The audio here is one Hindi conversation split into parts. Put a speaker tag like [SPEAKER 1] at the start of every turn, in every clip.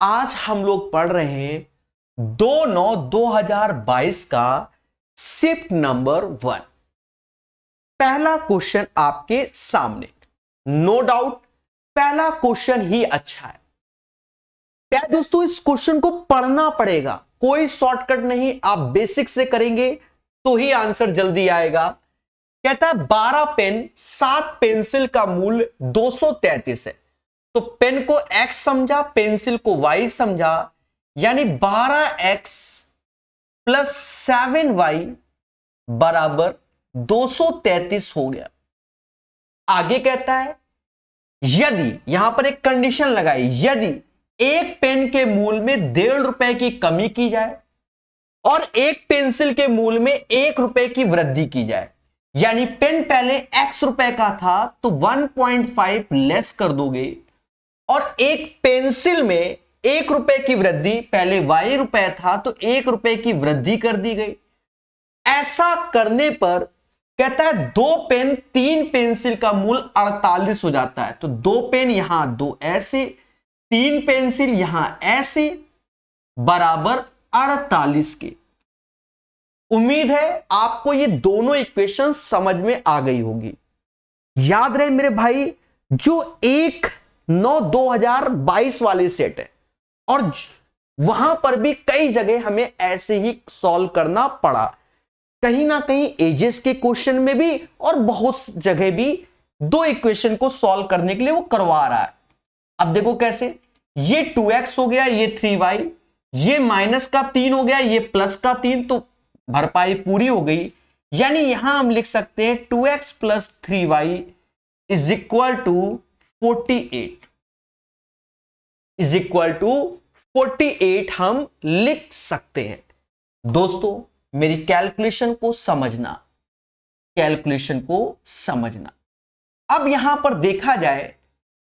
[SPEAKER 1] आज हम लोग पढ़ रहे हैं 2/9/2022 का शिफ्ट नंबर 1। पहला क्वेश्चन आपके सामने, नो डाउट पहला क्वेश्चन ही अच्छा है। क्या दोस्तों, इस क्वेश्चन को पढ़ना पड़ेगा, कोई शॉर्टकट नहीं। आप बेसिक से करेंगे तो ही आंसर जल्दी आएगा। कहता है 12 पेन 7 पेंसिल का मूल्य 233 है। तो पेन को x समझा, पेंसिल को y समझा, यानी 12x प्लस 7y बराबर 233 हो गया। आगे कहता है यदि, यहां पर एक कंडीशन लगाई, यदि एक पेन के मूल्य में 1.5 रुपए की कमी की जाए और एक पेंसिल के मूल्य में 1 रुपए की वृद्धि की जाए, यानी पेन पहले x रुपए का था तो 1.5 लेस कर दोगे, और एक पेंसिल में 1 रुपए की वृद्धि, पहले y रुपए था तो 1 रुपए की वृद्धि कर दी गई। ऐसा करने पर कहता है 2 पेन 3 पेंसिल का मूल्य 48 हो जाता है। तो 2 पेन यहां 2 ऐसे, 3 पेंसिल यहां ऐसे, बराबर 48 के। उम्मीद है आपको ये दोनों इक्वेशन समझ में आ गई होगी। याद रहे मेरे भाई, जो 1/9/2022 वाले सेट है और वहां पर भी कई जगह हमें ऐसे ही सॉल्व करना पड़ा, कहीं ना कहीं एजेस के क्वेश्चन में भी और बहुत जगह भी 2 इक्वेशन को सॉल्व करने के लिए वो करवा रहा है। अब देखो कैसे, ये 2x हो गया, ये 3y, ये माइनस का 3 हो गया, ये प्लस का 3, तो भरपाई पूरी हो गई। यानी यहां हम लिख सकते हैं 2x plus 3y is equal to 48, is equal to 48 हम लिख सकते हैं। दोस्तों मेरी कैलकुलेशन को समझना, कैलकुलेशन को समझना। अब यहां पर देखा जाए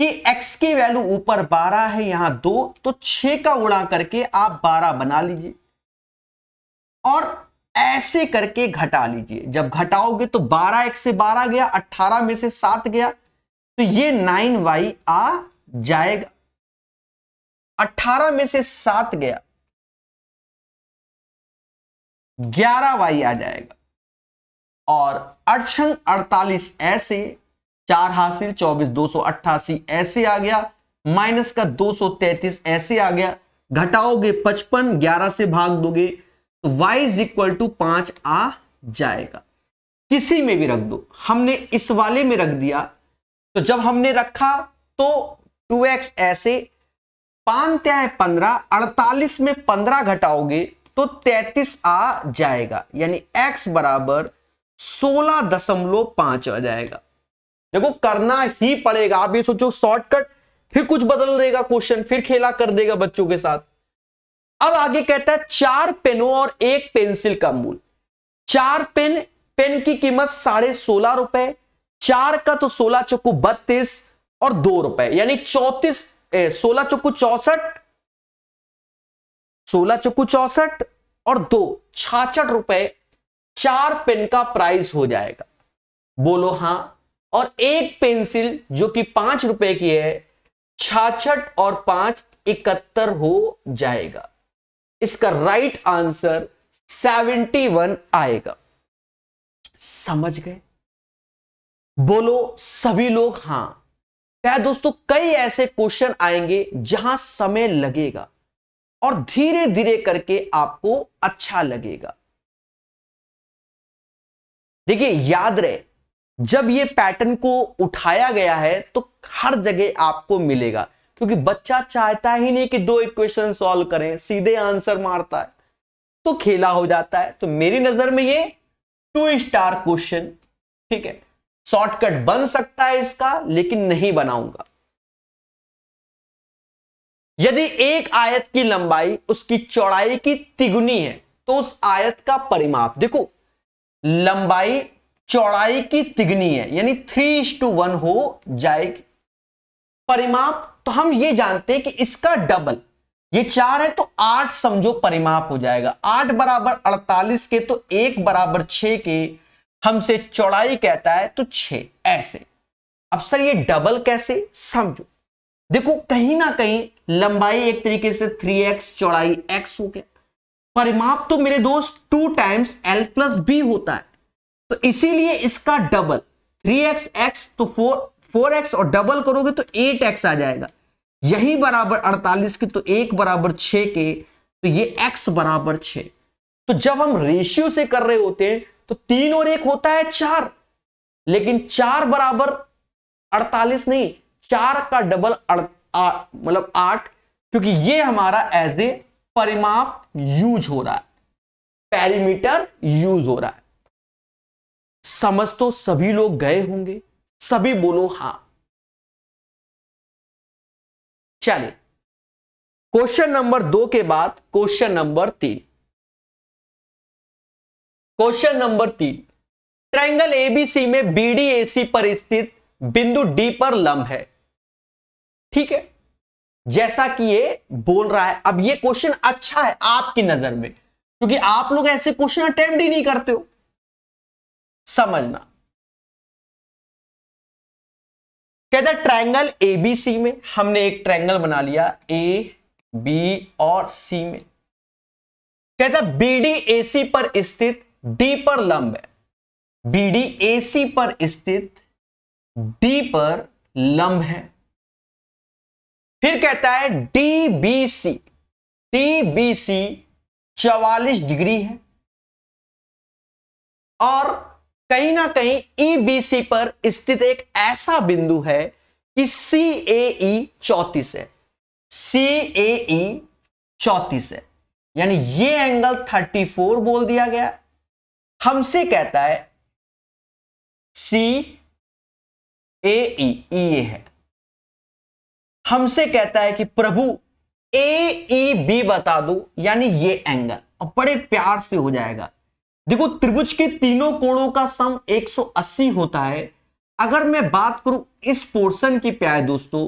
[SPEAKER 1] कि x की वैल्यू ऊपर 12 है, यहां 2, तो 6 का गुणा करके आप 12 बना लीजिए और ऐसे करके घटा लीजिए। जब घटाओगे तो 12 x से 12 गया, 18 में से 7 गया, तो ये 9y आ जाएगा। 18 में से 7 गया, 11y आ जाएगा। और 8 48 ऐसे, 4 हासिल 24 288 ऐसे आ गया, माइनस का 233 ऐसे आ गया। घटाओगे 55, 11 से भाग दोगे तो y इज इक्वल टू 5 आ जाएगा। किसी में भी रख दो, हमने इस वाले में रख दिया, तो जब हमने रखा तो 2x ऐसे, 5 × 15, 48 में 15 घटाओगे तो 33 आ जाएगा, यानी x बराबर 16.5 आ जाएगा। देखो करना ही पड़ेगा, आप ये सोचो शॉर्टकट, फिर कुछ बदल देगा क्वेश्चन, फिर खेला कर देगा बच्चों के साथ। अब आगे कहता है 4 पेनों और 1 पेंसिल का मूल्य। 4 पेन, पेन की कीमत 16.5 रुपए, 4 का तो 16 चौकू 32 और 2 रुपए, यानी 34, 16 चौकू 64, 16 चौकू 64 और 2 66 रुपए 4 पेन का प्राइस हो जाएगा। बोलो हां। और एक पेंसिल जो कि 5 रुपए की है, 66 और 5 71 हो जाएगा। इसका राइट आंसर 71 आएगा। समझ गए? बोलो सभी लोग हां। क्या दोस्तों, कई ऐसे क्वेश्चन आएंगे जहां समय लगेगा और धीरे धीरे करके आपको अच्छा लगेगा। देखिए याद रहे, जब ये पैटर्न को उठाया गया है तो हर जगह आपको मिलेगा, क्योंकि बच्चा चाहता ही नहीं कि 2 इक्वेशन सॉल्व करें, सीधे आंसर मारता है, तो खेला हो जाता है। तो मेरी नजर में ये 2 स्टार क्वेश्चन, ठीक है, शॉर्टकट बन सकता है इसका, लेकिन नहीं बनाऊंगा। यदि एक आयत की लंबाई उसकी चौड़ाई की तिगुनी है तो उस आयत का परिमाप, देखो लंबाई चौड़ाई की तिगनी है, यानी 3:1 हो जाएगी। परिमाप तो हम ये जानते हैं कि इसका डबल, ये 4 है तो 8 समझो परिमाप हो जाएगा। 8 बराबर 48 के, तो 1 बराबर 6 के, हमसे चौड़ाई कहता है तो 6 ऐसे। अब सर ये डबल कैसे, समझो। देखो कहीं ना कहीं लंबाई एक तरीके से 3x, चौड़ाई x हो गया। परिमाप तो मेरे दोस्त 2 टाइम्स l प्लस b होता है, तो इसीलिए इसका डबल 3x x तो 4x और डबल करोगे तो 8x आ जाएगा। यही बराबर 48 के, तो 1 बराबर 6 के, तो ये x बराबर 6। तो जब हम रेशियो से कर रहे होते हैं तो 3 और 1 होता है 4, लेकिन 4 बराबर 48 नहीं, 4 का डबल मतलब 8, क्योंकि ये हमारा एज ए परिमाप यूज हो रहा है, पेरीमीटर यूज हो रहा है। समझ तो सभी लोग गए होंगे, सभी बोलो हां। चलिए क्वेश्चन नंबर 2 के बाद question number 3। Question number 3, triangle ABC में बीडीएसी पर स्थित बिंदु डी पर लंब है। ठीक है, जैसा कि ये बोल रहा है। अब ये क्वेश्चन अच्छा है आपकी नजर में, क्योंकि आप लोग ऐसे क्वेश्चन अटेम्प्ट ही नहीं करते हो। समझना, कहता है ट्रायंगल एबीसी में हमने एक ट्रायंगल बना लिया ए बी और सी में। कहता है बीडीएसी पर स्थित डी पर लंब है, बीडीएसी पर स्थित डी पर लंब है। फिर कहता है डीबीसी 44 डिग्री है, और कहीं ना कहीं ईबीसी पर स्थित एक ऐसा बिंदु है कि सीएई 34 है, सीएई 34 है, यानी ये एंगल 34 बोल दिया गया। हमसे कहता है सी ए ई, ये है। हमसे कहता है कि प्रभु ए ई बी बता दो, यानी ये एंगल, और बड़े प्यार से हो जाएगा। देखो त्रिभुज के तीनों कोणों का सम 180 होता है। अगर मैं बात करूं इस पोर्शन की प्यारे दोस्तों,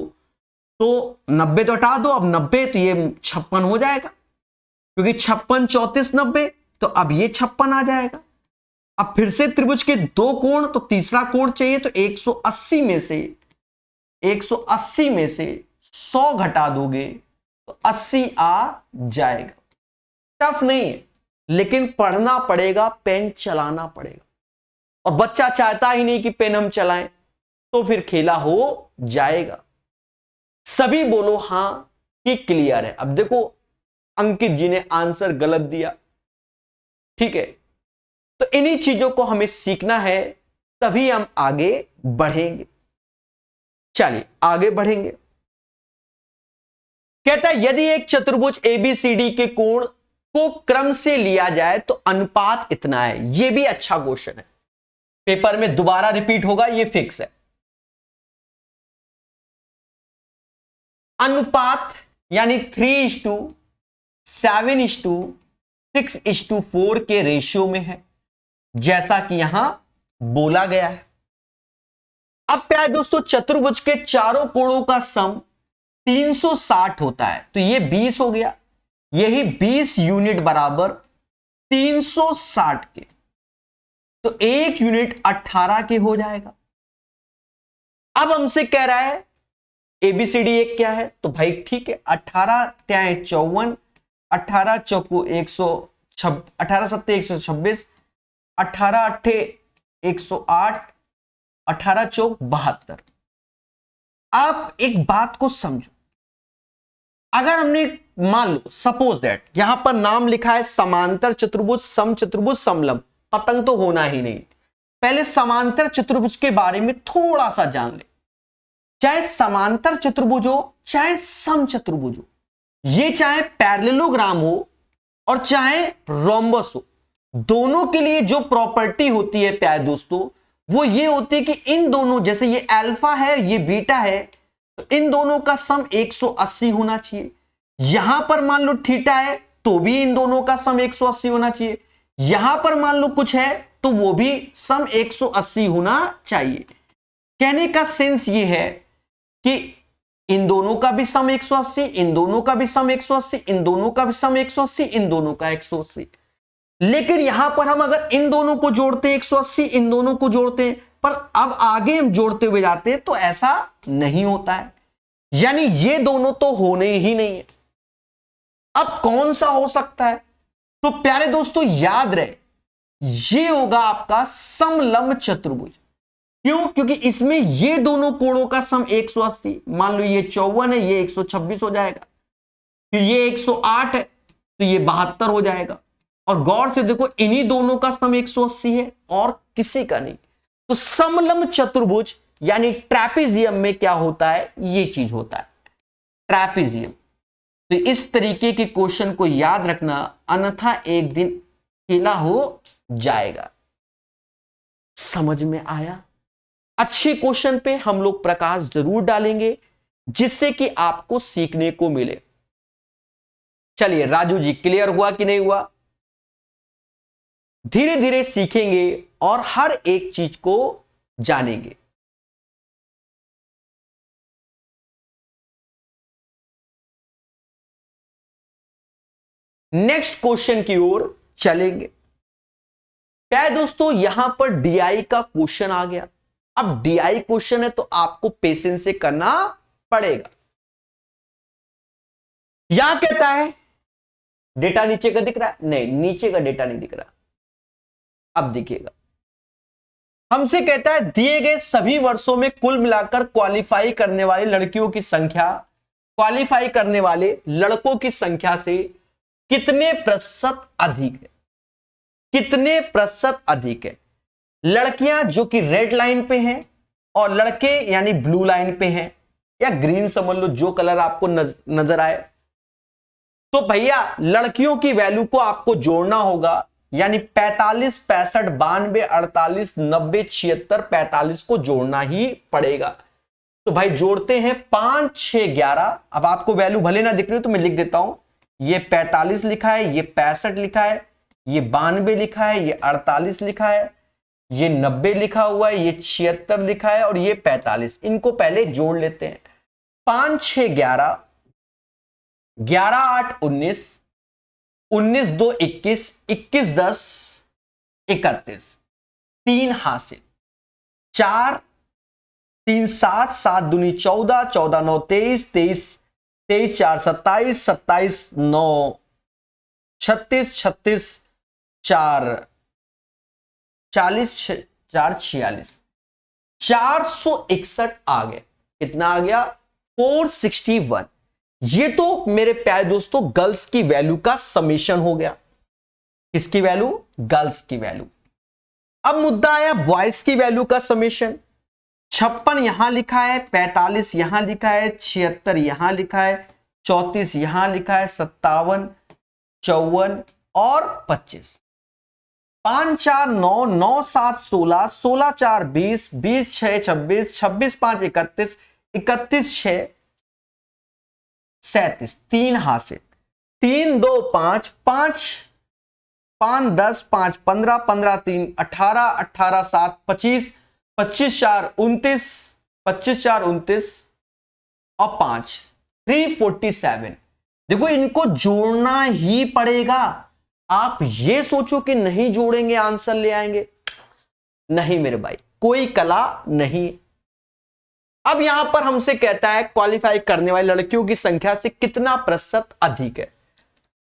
[SPEAKER 1] तो 90 तो हटा दो, अब 90 तो ये 56 हो जाएगा, क्योंकि 56 34 90, तो अब ये 56 आ जाएगा। अब फिर से त्रिभुज के 2 कोण, तो तीसरा कोण चाहिए, तो 180 में से 100 घटा दोगे तो 80 आ जाएगा। टफ नहीं है, लेकिन पढ़ना पड़ेगा, पेन चलाना पड़ेगा। और बच्चा चाहता ही नहीं कि पेन हम चलाएं, तो फिर खेला हो जाएगा। सभी बोलो हां कि क्लियर है। अब देखो अंकित जी ने आंसर गलत दिया, ठीक है, तो इन्हीं चीजों को हमें सीखना है, तभी हम आगे बढ़ेंगे। चलिए आगे बढ़ेंगे। कहता है यदि एक चतुर्भुज एबीसीडी के कोण को क्रम से लिया जाए तो अनुपात इतना है। यह भी अच्छा क्वेश्चन है, पेपर में दोबारा रिपीट होगा, यह फिक्स है। अनुपात यानी 3:7:6:4 के रेशियो में है, जैसा कि यहां बोला गया है। अब प्यारे दोस्तों चतुर्भुज के चारों कोणों का सम 360 होता है, तो ये 20 हो गया, यही 20 यूनिट बराबर 360 के, तो 1 यूनिट 18 के हो जाएगा। अब हमसे कह रहा है एबीसीडी एक क्या है, तो भाई ठीक है, 18 त्याएं 54, 18 चौको 18 सत्ते 126, 18 अट्ठे 108, 18 चौक 72। आप एक बात को समझो, अगर हमने मान लो सपोज दैट यहां पर नाम लिखा है समांतर चतुर्भुज, समचतुर्भुज, समलंब, पतंग तो होना ही नहीं। पहले समांतर चतुर्भुज के बारे में थोड़ा सा जान ले। चाहे समांतर चतुर्भुज हो चाहे समचतुर्भुज हो, ये चाहे पैरेललोग्राम हो और चाहे रोम्बस हो, दोनों के लिए जो प्रॉपर्टी होती है प्यारे दोस्तों, वो ये होती है कि इन दोनों, जैसे ये अल्फा है ये बीटा है, तो इन दोनों का सम 180 होना चाहिए। यहां पर मान लो थीटा है तो भी इन दोनों का सम 180 होना चाहिए। यहां पर मान लो कुछ है तो वो भी सम 180 होना चाहिए। कहने का सेंस ये है कि इन दोनों का भी सम 180, इन दोनों का भी सम 180, इन दोनों का भी सम 180, इन दोनों का 180। लेकिन यहां पर हम अगर इन दोनों को जोड़ते हैं 180, इन दोनों को जोड़ते हैं, पर अब आगे हम जोड़ते हुए जाते हैं तो ऐसा नहीं होता है। यानी ये दोनों तो होने ही नहीं है। अब कौन सा हो सकता है? तो प्यारे दोस्तों याद रहे, ये होगा आपका समलंब चतुर्भुज। क्यों? क्योंकि इसमें ये दोनों कोणों का सम 180, मान लो ये 54 है, ये 126 हो जाएगा, फिर ये 108 है तो ये 72 हो जाएगा। और गौर से देखो, इन्हीं दोनों का सम 180 है और किसी का नहीं। तो समलंब चतुर्भुज यानी ट्रैपेजियम में क्या होता है? ये चीज होता है ट्रैपेजियम। तो इस तरीके के क्वेश्चन को याद रखना, अन्यथा एक दिन खेला हो जाएगा। समझ में आया? अच्छे क्वेश्चन पे हम लोग प्रकाश जरूर डालेंगे जिससे कि आपको सीखने को मिले। चलिए राजू जी, क्लियर हुआ कि नहीं हुआ? धीरे धीरे सीखेंगे और हर एक चीज को जानेंगे। नेक्स्ट क्वेश्चन की ओर चलेंगे। क्या है दोस्तों, यहां पर डीआई का क्वेश्चन आ गया। अब डीआई क्वेश्चन है तो आपको पेशेंस से करना पड़ेगा। यहां कहता है डेटा नीचे का दिख रहा है? नहीं, नीचे का डेटा नहीं दिख रहा। अब दिखेगा। हमसे कहता है दिए गए सभी वर्षों में कुल मिलाकर क्वालिफाई करने वाली लड़कियों की संख्या क्वालिफाई करने वाले लड़कों की संख्या से कितने प्रतिशत अधिक है? कितने प्रतिशत अधिक है? लड़कियां जो कि रेड लाइन पे हैं और लड़के यानी ब्लू लाइन पे हैं, या ग्रीन समझ लो, जो कलर आपको नजर आए। तो भैया लड़कियों की वैल्यू को आपको जोड़ना होगा, यानी 45, 65, 92, 48, 90, 76, 45 को जोड़ना ही पड़ेगा। तो भाई जोड़ते हैं, 5, 6, 11। अब आपको वैल्यू भले ना दिख रही हो तो मैं लिख देता हूं। ये 45 लिखा है, ये 65 लिखा है, ये 92 लिखा है, ये 48 लिखा है, ये 90 लिखा हुआ है, ये 76 लिखा है और ये 45। इनको पहले जोड़ लेते हैं। 5, 6, 11, 11, 8, 19, 19, 2, 21, 21, 10, 31, 3 हासिल, 4, 3, 7, 7 दूनी 14, 14 9 23, 23, 23 4 27, 27 9 36, 36 4 40, 4 46, 461 आ गया। कितना आ गया? 461। ये तो मेरे प्यारे दोस्तों गर्ल्स की वैल्यू का समेशन हो गया। किसकी वैल्यू? गर्ल्स की वैल्यू। अब मुद्दा आया बॉयज की वैल्यू का समेशन। 56 यहां लिखा है, 45 यहां लिखा है, 76 यहां लिखा है, 34 यहां लिखा है, 57, 54 और 25। 5, 4, 9, 9, 7, 16, 16, 4, 20, 20, 6, 26, 26, 5, 31, 31, 6, 37। 3 हासिल, 3, 2, 5, 5, 5, 10, 5, 15, 15, 3, 18, 18, 7, 25, 25, 4, 29, 25, 4, 29 और 5, 347। देखो इनको जोड़ना ही पड़ेगा। आप ये सोचो कि नहीं जोड़ेंगे आंसर ले आएंगे, नहीं मेरे भाई, कोई कला नहीं। अब यहां पर हमसे कहता है क्वालिफाई करने वाली लड़कियों की संख्या से कितना प्रतिशत अधिक है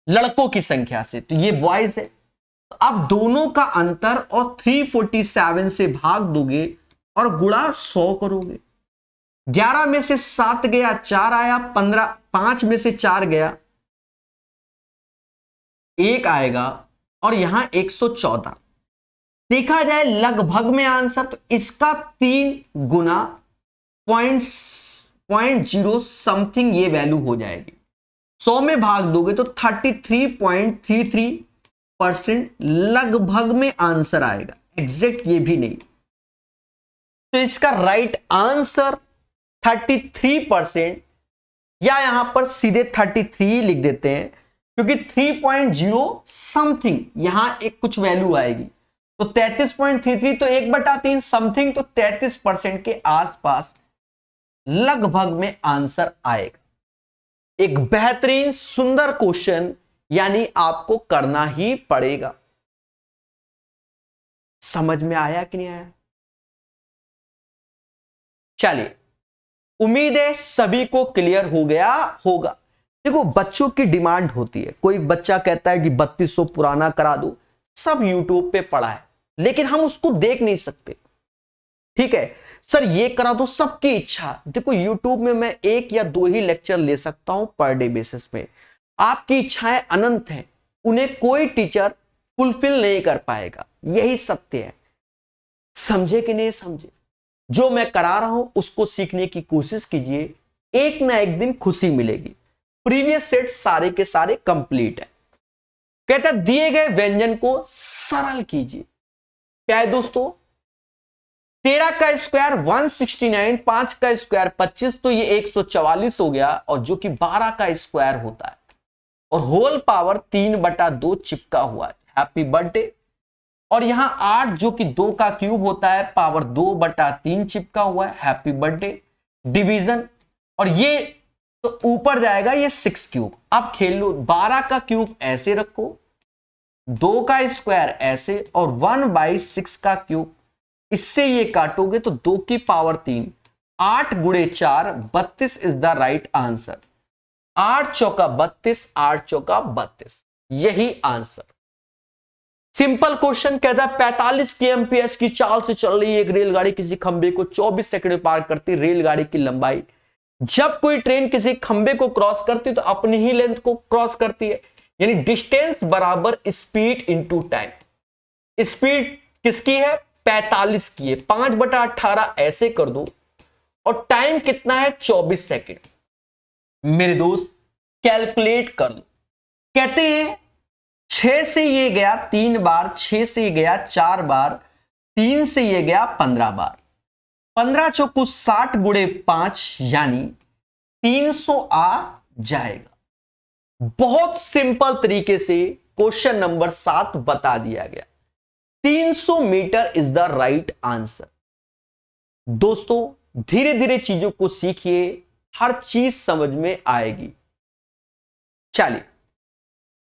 [SPEAKER 1] लड़कों की संख्या से? तो ये बॉयज है। तो अब दोनों का अंतर और 347 से भाग दोगे और गुणा 100 करोगे। 11 में से 7 गया, 4 आया, 15, 5 में से 4 गया, 1 आएगा और यहां 114। देखा जाए लगभग में आंसर, तो इसका 3 गुना 0.0 समथिंग ये वैल्यू हो जाएगी। 100 में भाग दोगे तो 33.33% लगभग में आंसर आएगा, एग्जैक्ट ये भी नहीं। तो इसका राइट आंसर 33%, या यहां पर सीधे 33 लिख देते हैं, क्योंकि 3.0 समथिंग यहां एक कुछ वैल्यू आएगी। तो 33.33 तो 1/3 समथिंग, तो 33% के आसपास लगभग में आंसर आएगा। एक बेहतरीन सुंदर क्वेश्चन, यानी आपको करना ही पड़ेगा। समझ में आया कि नहीं आया? चलिए उम्मीद है सभी को क्लियर हो गया होगा। देखो बच्चों की डिमांड होती है, कोई बच्चा कहता है कि 3200 पुराना करा दो, सब यूट्यूब पे पड़ा है लेकिन हम उसको देख नहीं सकते। ठीक है सर ये करा दो, सबकी इच्छा। देखो यूट्यूब में मैं 1 या 2 ही लेक्चर ले सकता हूं पर डे बेसिस पे, आपकी इच्छाएं अनंत हैं, उन्हें कोई टीचर फुलफिल नहीं कर पाएगा, यही सत्य है। समझे कि नहीं समझे? जो मैं करा रहा हूं उसको सीखने की कोशिश कीजिए, एक ना एक दिन खुशी मिलेगी। प्रीवियस सेट सारे के सारे कंप्लीट है। कहता दिए गए व्यंजन को सरल कीजिए। क्या है दोस्तों? 13 का स्क्वायर 169, 5 का स्क्वायर 25, तो ये 144 हो गया, और जो कि 12 का स्क्वायर होता है और होल पावर 3/2 चिपका हुआ है। Happy birthday. और यहां 8 जो कि 2 का क्यूब होता है, पावर 2/3 चिपका हुआ है। Happy birthday. डिवीजन, और ये तो ऊपर जाएगा ये 6 क्यूब। अब खेल लो, 12 का क्यूब ऐसे रखो, 2 का स्क्वायर ऐसे, और 1/6 का क्यूब, इससे ये काटोगे तो 2 की पावर 3, 8 गुणे 4 32 इज द राइट आंसर। 8 चौका 32, 8 चौका 32, यही आंसर। सिंपल क्वेश्चन कहता है 45 kmph की चाल से चल रही एक रेलगाड़ी किसी खंबे को 24 सेकंड में पार करती। रेलगाड़ी की लंबाई, जब कोई ट्रेन किसी खंबे को क्रॉस करती है तो अपनी ही लेंथ को क्रॉस करती है, यानी डिस्टेंस बराबर स्पीड इंटू टाइम। स्पीड किसकी है? 45 की है। 5/18 ऐसे कर दो, और टाइम कितना है? 24 सेकंड। मेरे दोस्त कैलकुलेट कर लो। कहते हैं 6 से ये गया 3 बार, 6 से ये गया 4 बार, 3 से ये गया 15 बार, 15 चौकू 60 गुणे 5 यानी 300 आ जाएगा। बहुत सिंपल तरीके से क्वेश्चन नंबर 7 बता दिया गया। 300 metre is the right answer. दोस्तों धीरे धीरे चीजों को सीखिए, हर चीज समझ में आएगी। चलिए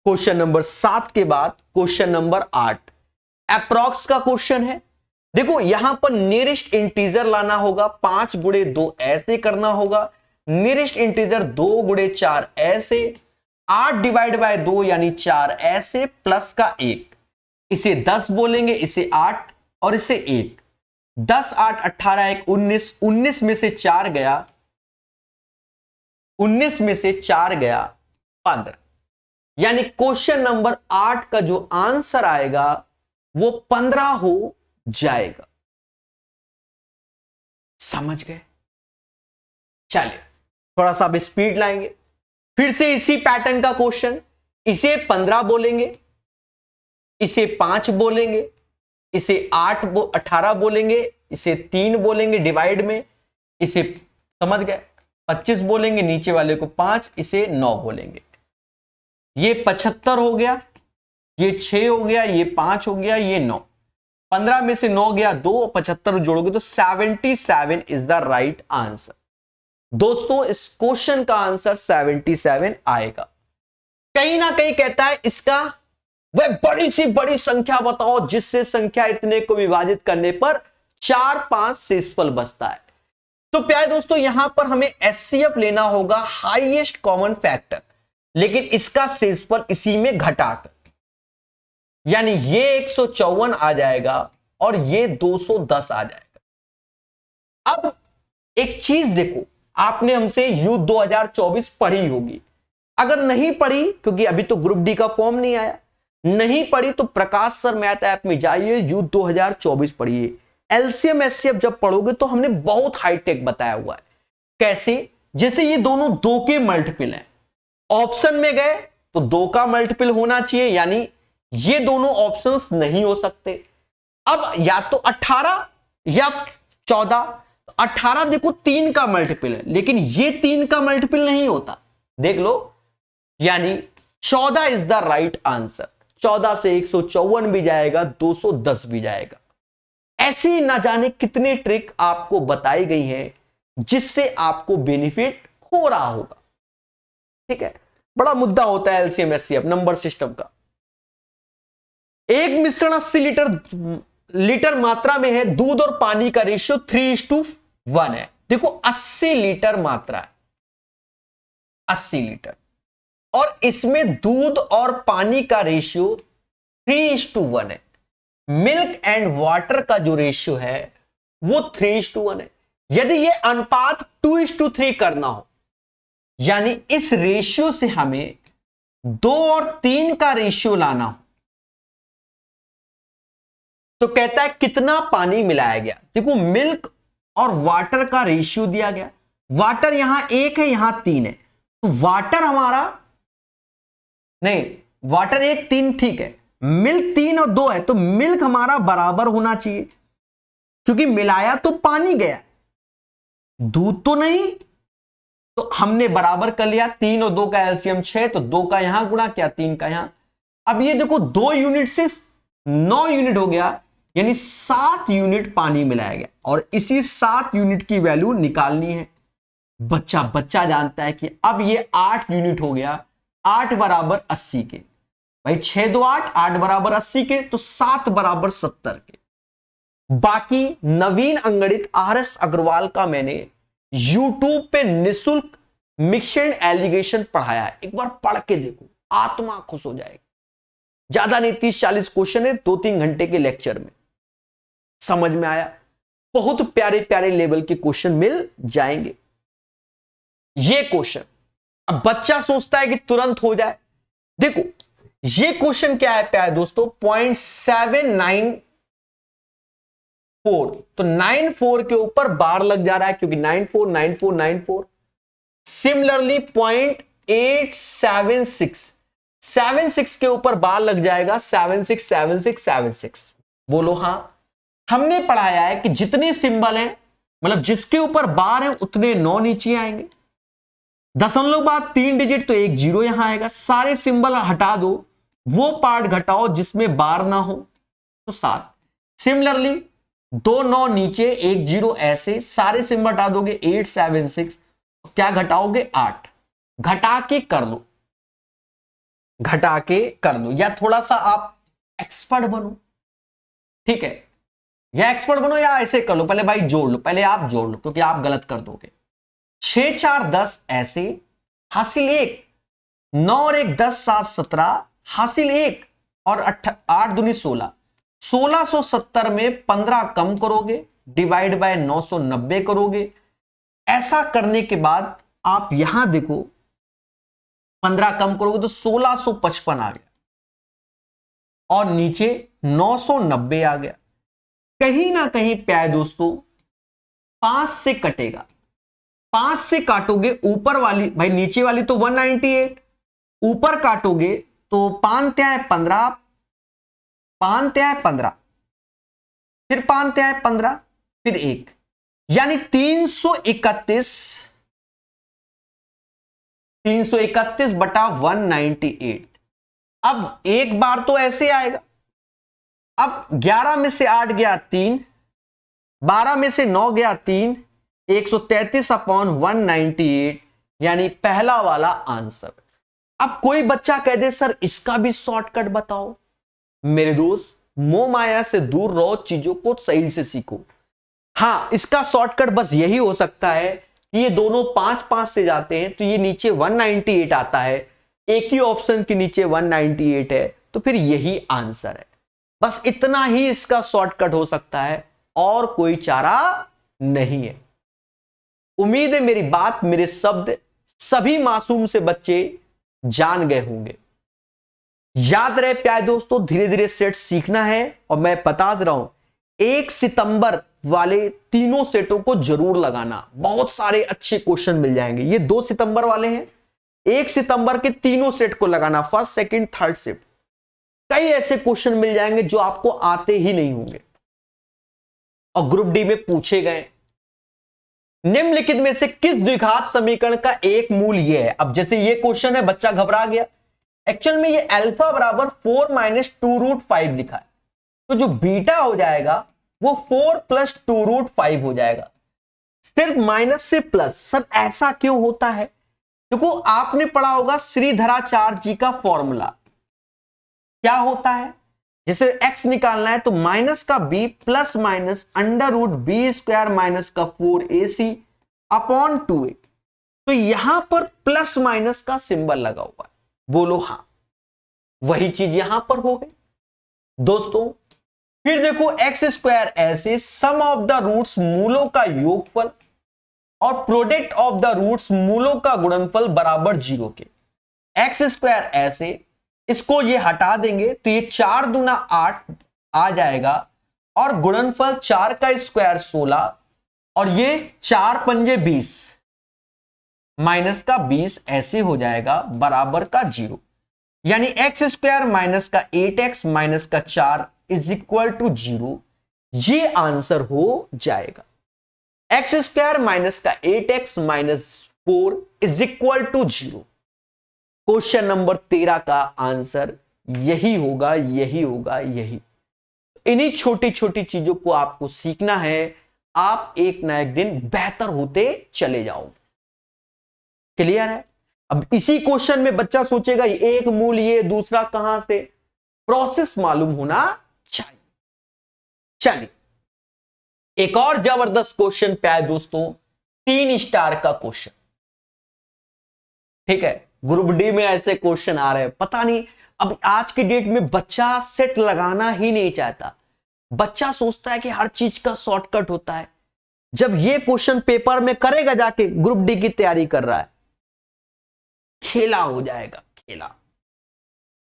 [SPEAKER 1] क्वेश्चन नंबर 7 के बाद क्वेश्चन नंबर 8 अप्रॉक्स का क्वेश्चन है। देखो यहां पर नियरेस्ट इंटीजर लाना होगा, 5 गुणे 2 ऐसे करना होगा, नियरेस्ट इंटीजर 2 गुणे 4 ऐसे, 8 डिवाइड बाय 2 यानी 4 ऐसे, प्लस का 1, इसे 10 बोलेंगे, इसे 8 और इसे 1। 10 8 18 1 19, 19 में से 4 गया, 19 में से 4 गया 15, यानी क्वेश्चन नंबर 8 का जो आंसर आएगा वो 15 हो जाएगा। समझ गए? चलिए थोड़ा सा अब स्पीड लाएंगे, फिर से इसी पैटर्न का क्वेश्चन। इसे 15 बोलेंगे, इसे 5 बोलेंगे, इसे 18 बोलेंगे, इसे 3 बोलेंगे डिवाइड में, इसे समझ गए 25 बोलेंगे, नीचे वाले को 5, इसे 9 बोलेंगे। ये 75 हो गया, ये 6 हो गया, ये 5 हो गया, ये 9, 15 में से 9 गया 2, 75 जोड़ोगे तो 77 इज द राइट आंसर। दोस्तों इस क्वेश्चन का आंसर 77 आएगा। कहीं ना कहीं कहता है इसका वह बड़ी सी बड़ी संख्या बताओ जिससे संख्या इतने को विभाजित करने पर 4 5 शेषफल बचता है। तो प्यारे दोस्तों यहां पर हमें एचसीएफ लेना होगा, हाईएस्ट कॉमन फैक्टर, लेकिन इसका शेषफल इसी में घटाकर, यानी ये 154 आ जाएगा और ये 210 आ जाएगा। अब एक चीज देखो, आपने हमसे युद्ध 2024 पढ़ी होगी, अगर नहीं पढ़ी क्योंकि अभी तो ग्रुप डी का फॉर्म नहीं आया, नहीं पढ़ी तो प्रकाश सर मैथ ऐप में जाइए, युद्ध 2024 पढ़िए। एलसीएम एचसीएफ जब पढ़ोगे तो हमने बहुत हाईटेक बताया हुआ है। कैसे? जैसे ये दोनों 2 के मल्टीपल हैं, ऑप्शन में गए तो 2 का मल्टीपल होना चाहिए, यानी ये दोनों ऑप्शंस नहीं हो सकते। अब या तो 18 या 14, 18 देखो 3 का मल्टीपल है, लेकिन ये 3 का मल्टीपल नहीं होता, देख लो, यानी 14 इज द राइट आंसर। 14 से 154 भी जाएगा, 210 भी जाएगा। ऐसी ना जाने कितने ट्रिक आपको बताई गई हैं जिससे आपको बेनिफिट हो रहा होगा। ठीक है, बड़ा मुद्दा होता है एलसीएम एचसीएफ नंबर सिस्टम का। एक मिश्रण 80 लीटर मात्रा में है, दूध और पानी का रेशियो 3:1 है। देखो 80 लीटर मात्रा है, 80 लीटर, और इसमें दूध और पानी का रेशियो 3:1 है। मिल्क एंड वाटर का जो रेशियो है वो 3:1 है। यदि ये अनुपात 2:3 करना हो, यानी इस रेशियो से हमें 2 और 3 का रेशियो लाना हो, तो कहता है कितना पानी मिलाया गया। देखो मिल्क और वाटर का रेशियो दिया गया, वाटर यहां 1 है, यहां 3 है, तो वाटर हमारा नहीं, वाटर 1 3 ठीक है, मिल्क 3 और 2 है, तो मिल्क हमारा बराबर होना चाहिए, क्योंकि मिलाया तो पानी गया, दूध तो नहीं, तो हमने बराबर कर लिया। 3 और 2 का एलसीएम 6, तो 2 का यहां गुणा किया, 3 का यहां। अब ये देखो 2 यूनिट से 9 यूनिट हो गया, यानी 7 यूनिट पानी मिलाया गया, और इसी 7 यूनिट की वैल्यू निकालनी है। बच्चा जानता है कि अब ये 8 यूनिट हो गया, 8 बराबर 80 के, भाई 6 2 8, 8 बराबर 80 के, तो 7 बराबर 70 के। बाकी नवीन अंगणित आरएस अग्रवाल का मैंने यूट्यूब पे निशुल्क मिक्सड एलिगेशन पढ़ाया है, एक बार पढ़ के देखो, आत्मा खुश हो जाएगी। ज्यादा नहीं, 30-40 क्वेश्चन है, 2-3 घंटे के लेक्चर में समझ में आया। बहुत प्यारे प्यारे लेवल के क्वेश्चन मिल जाएंगे। ये क्वेश्चन अब बच्चा सोचता है कि तुरंत हो जाए। देखो ये क्वेश्चन क्या है प्यारे दोस्तों, 0.794, तो 94 के ऊपर बार लग जा रहा है, क्योंकि 94 94 94। सिमिलरली 0.876 के ऊपर बार लग जाएगा, 76 76 76। बोलो हाँ। हमने पढ़ाया है कि जितने सिंबल हैं, मतलब जिसके ऊपर बार है उतने 9 नीचे आएंगे। दशमलव बाद 3 डिजिट, तो 1 0 यहां आएगा। सारे सिंबल हटा दो, वो पार्ट घटाओ जिसमें बार ना हो, तो 7। सिमिलरली 2 9 नीचे, 1 0 ऐसे, सारे सिंबल हटा दोगे, 8 7 6, क्या घटाओगे 8। घटा के कर लो, घटा के कर लो, या थोड़ा सा आप एक्सपर्ट बनो, ठीक है, या एक्सपर्ट बनो या ऐसे कर लो, पहले भाई जोड़ लो, पहले आप जोड़ लो, क्योंकि आप गलत कर दोगे। 6 4 10 ऐसे, हासिल 1, 9 और 1 10 7 17, हासिल 1, और 8 दूनी 16, 1670 में 15 कम करोगे, डिवाइड बाय 990 करोगे। ऐसा करने के बाद आप यहां देखो 15 कम करोगे तो 1655 आ गया, और नीचे 990 आ गया। कहीं ना कहीं प्यारे दोस्तों 5 से कटेगा, 5 से काटोगे ऊपर वाली, भाई नीचे वाली तो 198, ऊपर काटोगे तो 5 त्याय 15, 5 त्याय 15, फिर 5 त्याय 15, फिर 1, यानी 331 बटा 198। अब एक बार तो ऐसे आएगा, अब 11 में से 8 गया 3, 12 में से 9 गया 3, 133/198, यानी पहला वाला आंसर। अब कोई बच्चा कह दे सर इसका भी शॉर्टकट बताओ। मेरे दोस्त मोह माया से दूर रहो, चीजों को सही से सीखो। हां, इसका शॉर्टकट बस यही हो सकता है कि ये दोनों 5-5 से जाते हैं, तो ये नीचे 198 आता है, एक ही ऑप्शन के नीचे 198 है, तो फिर यही आंसर है। बस इतना ही इसका शॉर्टकट हो सकता है, और कोई चारा नहीं है। उम्मीद है मेरी बात, मेरे शब्द सभी मासूम से बच्चे जान गए होंगे। याद रहे प्यारे दोस्तों, धीरे धीरे सेट सीखना है, और मैं बता दे रहा हूं 1 सितंबर वाले तीनों सेटों को जरूर लगाना, बहुत सारे अच्छे क्वेश्चन मिल जाएंगे। ये 2 सितंबर वाले हैं, 1 सितंबर के तीनों सेट को लगाना, फर्स्ट सेकंड थर्ड शिफ्ट। कई ऐसे क्वेश्चन मिल जाएंगे जो आपको आते ही नहीं होंगे, और ग्रुप डी में पूछे गए। निम्नलिखित में से किस द्विघात समीकरण का एक मूल ये है। अब जैसे ये क्वेश्चन है, बच्चा घबरा गया, एक्चुअल में ये अल्फा बराबर 4 - 2√5 लिखा है, तो जो बीटा हो जाएगा वो 4 + 2√5 हो जाएगा। सिर्फ माइनस से प्लस, सर ऐसा क्यों होता है? देखो आपने पढ़ा होगा श्रीधराचार्य जी का फॉर्मूला क्या होता है। जैसे x निकालना है तो माइनस का b प्लस माइनस √b² - का 4ac अपॉन 2a। तो यहां पर प्लस माइनस का सिंबल लगा हुआ है, बोलो हां। वही चीज यहां पर हो गई दोस्तों। फिर देखो एक्स स्क्वायर ऐसे सम ऑफ द रूट्स मूलों का योगफल और प्रोडक्ट ऑफ द रूट्स मूलों का गुणनफल बराबर 0 के। एक्स स्क्वायर ऐसे, इसको ये हटा देंगे तो ये 4 दूना 8 आ जाएगा और गुणनफल 4 का स्क्वायर 16 और ये 4 पंजे 20 माइनस का 20 ऐसे हो जाएगा बराबर का 0। यानी एक्स स्क्वायर माइनस का 8x माइनस का 4 इज इक्वल टू 0। ये आंसर हो जाएगा। एक्स स्क्वायर माइनस का 8x minus 4 is equal to 0। Question number 13 का आंसर यही होगा, यही होगा, यही। इन्हीं छोटी छोटी चीजों को आपको सीखना है, आप एक ना एक दिन बेहतर होते चले जाओ। क्लियर है? अब इसी क्वेश्चन में बच्चा सोचेगा एक मूल ये दूसरा कहां से, प्रोसेस मालूम होना चाहिए। चलिए एक और जबरदस्त क्वेश्चन पे आए दोस्तों, 3 स्टार का क्वेश्चन। ठीक है, ग्रुप डी में ऐसे क्वेश्चन आ रहे हैं, पता नहीं अब आज के डेट में बच्चा सेट लगाना ही नहीं चाहता। बच्चा सोचता है कि हर चीज का शॉर्टकट होता है। जब ये क्वेश्चन पेपर में करेगा, जाके ग्रुप डी की तैयारी कर रहा है, खेला हो जाएगा, खेला।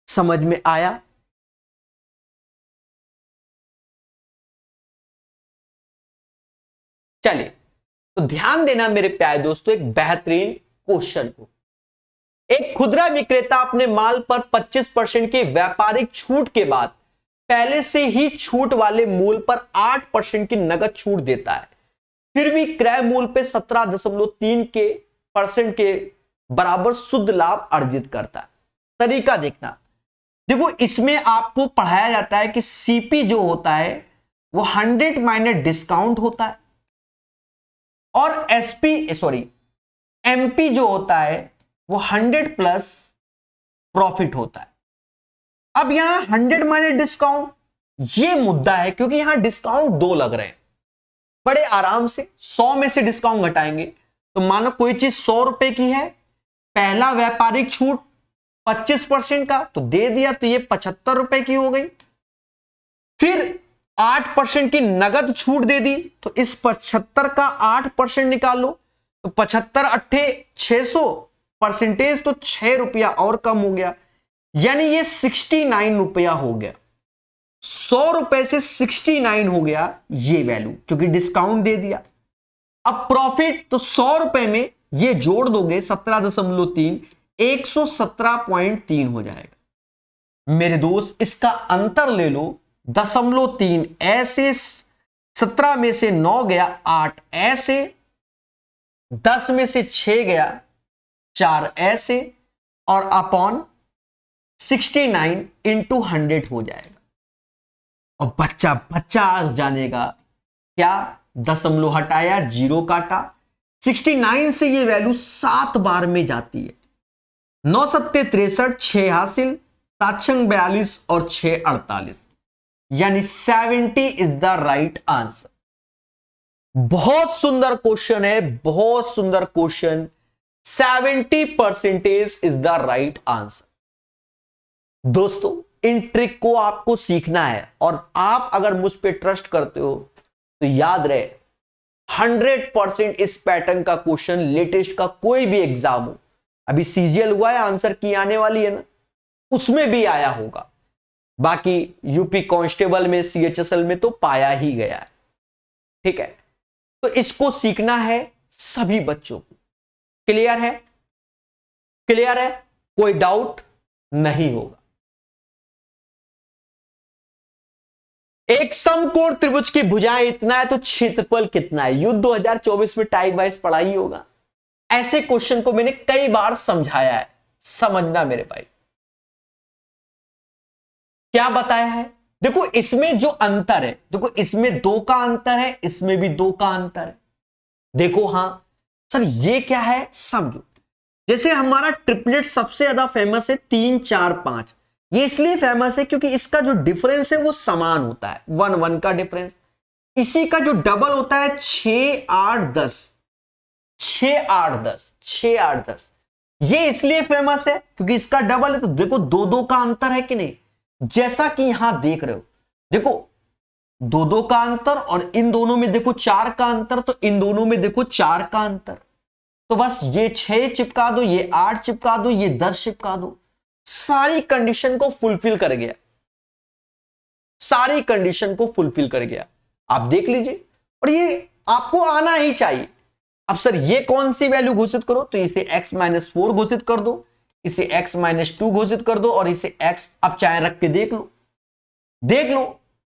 [SPEAKER 1] समझ में आया? चलिए तो ध्यान देना मेरे प्यारे दोस्तों एक बेहतरीन क्वेश्चन को। एक खुदरा विक्रेता अपने माल पर 25% की व्यापारिक छूट के बाद पहले से ही छूट वाले मूल पर 8% की नगद छूट देता है, फिर भी क्रय मूल पे 17.3% के बराबर शुद्ध लाभ अर्जित करता है। तरीका देखना, देखो इसमें आपको पढ़ाया जाता है कि सीपी जो होता है वो 100 माइनस डिस्काउंट होता है और एमपी जो होता है वो 100 प्लस प्रॉफिट होता है। अब यहां 100 माइनस डिस्काउंट ये मुद्दा है, क्योंकि यहां डिस्काउंट 2 लग रहे हैं। बड़े आराम से 100 में से डिस्काउंट घटाएंगे तो मानो कोई चीज 100 रुपए की है, पहला व्यापारिक छूट 25% का तो दे दिया, तो ये 75 रुपए की हो गई। फिर 8% की नगद छूट दे दी, तो इस 75 का 8% निकाल लो, तो 75 अट्ठे 600 परसेंटेज, तो 6 रुपया और कम हो गया, यानी ये 69 रुपया हो गया। 100 रुपए से 69 हो गया ये वैल्यू, क्योंकि डिस्काउंट दे दिया। अब प्रॉफिट, तो 100 रुपए में ये जोड़ दोगे 17.3, 117.3 हो जाएगा। मेरे दोस्त इसका अंतर ले लो, 0.3 ऐसे, 17 में से 9 गया 8 ऐसे, 10 में से 6 गया 4 ऐसे, और अपॉन 69 इंटू 100 हो जाएगा। और बच्चा आज जानेगा क्या, दशमलव हटाया, 0 काटा, 69 से ये वैल्यू 7 बार में जाती है। 9 सत्ते 63, 6 हासिल, 7 42 और 6 48, यानी 70 इज द राइट आंसर। बहुत सुंदर क्वेश्चन है, बहुत सुंदर question. 70% is the right answer. दोस्तों इन ट्रिक को आपको सीखना है, और आप अगर मुझ पे ट्रस्ट करते हो तो याद रहे 100% इस पैटर्न का क्वेश्चन लेटेस्ट का कोई भी एग्जाम हो, अभी सीजीएल हुआ है, आंसर की आने वाली है ना, उसमें भी आया होगा। बाकी यूपी कांस्टेबल में, सीएचएसएल में तो पाया ही गया है। ठीक है, तो इसको सीखना है सभी बच्चों को। क्लियर है? क्लियर है? कोई डाउट नहीं होगा। एक समकोण त्रिभुज की भुजाएं इतना है तो क्षेत्रफल कितना है? युद्ध 2024 में टाइप वाइज पढ़ा ही होगा। ऐसे क्वेश्चन को मैंने कई बार समझाया है, समझना मेरे भाई। क्या बताया है? देखो इसमें जो अंतर है, देखो इसमें 2 का अंतर है, इसमें भी 2 का अंतर है। देखो हां सर ये क्या है समझो। जैसे हमारा ट्रिपलेट सबसे ज्यादा फेमस है 3 4 5। ये इसलिए फेमस है क्योंकि इसका जो डिफरेंस है वो समान होता है, 1 1 का डिफरेंस। इसी का जो डबल होता है 6 8 10, 6 8 10, 6 8 10। ये इसलिए फेमस है क्योंकि इसका डबल है, तो देखो दो दो का अंतर है कि नहीं, जैसा कि यहां देख रहे हो, देखो दो दो का अंतर, और इन दोनों में देखो 4 का अंतर, तो इन दोनों में देखो 4 का अंतर। तो बस ये 6 चिपका दो, ये 8 चिपका दो, ये 10 चिपका दो, सारी कंडीशन को फुलफिल कर गया, सारी कंडीशन को फुलफिल कर गया। आप देख लीजिए, और ये आपको आना ही चाहिए। अब सर ये कौन सी वैल्यू घोषित करो, तो इसे x-4 घोषित कर दो, इसे x-2 घोषित कर दो, और इसे x अब चाहे रख के देख लो, देख लो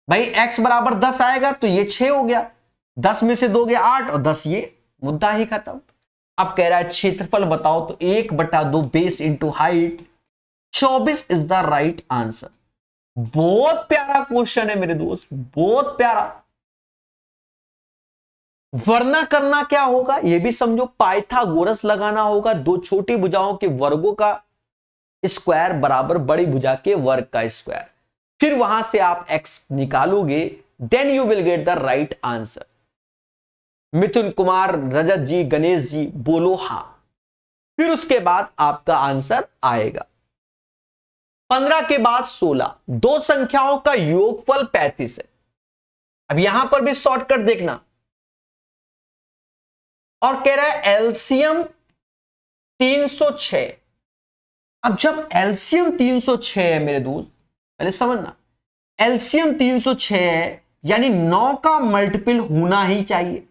[SPEAKER 1] भाई x बराबर 10 आएगा तो ये 6 हो गया, 10 में से 2 गया 8, और 10, ये मुद्दा ही खत्म। अब कह रहा है क्षेत्रफल बताओ, तो 1/2 base into height, 24 is the right answer. बहुत प्यारा क्वेश्चन है मेरे दोस्त, बहुत प्यारा। वरना करना क्या होगा यह भी समझो, पाइथागोरस लगाना होगा, दो छोटी भुजाओं के वर्गों का स्क्वायर बराबर बड़ी भुजा के वर्ग का स्क्वायर, फिर वहां से आप x निकालोगे, then you will get the right answer. Mithun Kumar, Rajat ji, Ganesh ji बोलो हां, फिर उसके बाद आपका आंसर आएगा। 15 के बाद 16, दो संख्याओं का योगफल 35 है। अब यहां पर भी शॉर्टकट देखना, और कह रहा है एलसीएम 306। अब जब एलसीएम 306 है मेरे दोस्त, पहले समझना, एलसीएम 306 है यानी 9 का मल्टीपल होना ही चाहिए।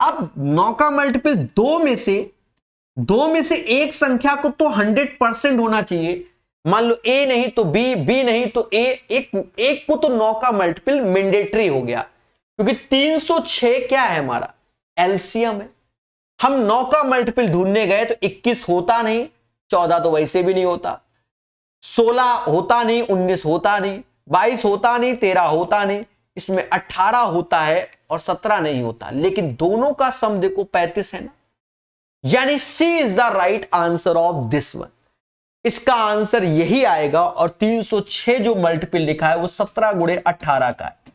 [SPEAKER 1] अब 9 का मल्टीपल दो में से एक संख्या को तो 100% होना चाहिए। मान लो ए नहीं तो बी, बी नहीं तो ए, एक को तो 9 का मल्टीपल मैंडेटरी हो गया, क्योंकि 306 क्या है हमारा एलसीएम है। हम 9 का मल्टीपल ढूंढने गए तो 21 होता नहीं, 14 तो वैसे भी नहीं होता, 16 होता नहीं, 19 होता नहीं, 22 होता नहीं, 13 होता नहीं, इसमें 18 होता है और 17 नहीं होता, लेकिन दोनों का सम देखो 35 है ना, यानी C is the right answer of this one. इसका आंसर यही आएगा, और 306 जो मल्टीपल लिखा है वो 17 गुणे 18 का है।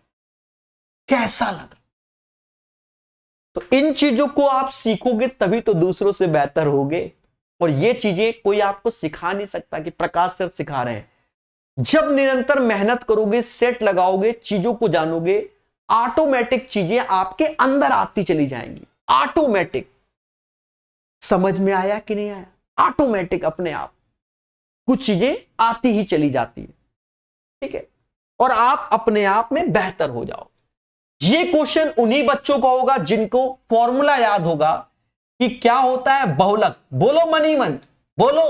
[SPEAKER 1] कैसा लगा? तो इन चीजों को आप सीखोगे तभी तो दूसरों से बेहतर होगे, और ये चीजें कोई आपको सिखा नहीं सकता कि प्रकाश सर सिखा रहे हैं। जब निरंतर मेहनत करोगे, सेट लगाओगे, चीजों को जानोगे, ऑटोमेटिक चीजें आपके अंदर आती चली जाएंगी। ऑटोमेटिक, समझ में आया कि नहीं आया? ऑटोमेटिक अपने आप कुछ चीजें आती ही चली जाती है, ठीक है, और आप अपने आप में बेहतर हो जाओ। ये क्वेश्चन उन्हीं बच्चों का होगा जिनको फॉर्मूला याद होगा कि क्या होता है बहुलक। बोलो मनी मन, बोलो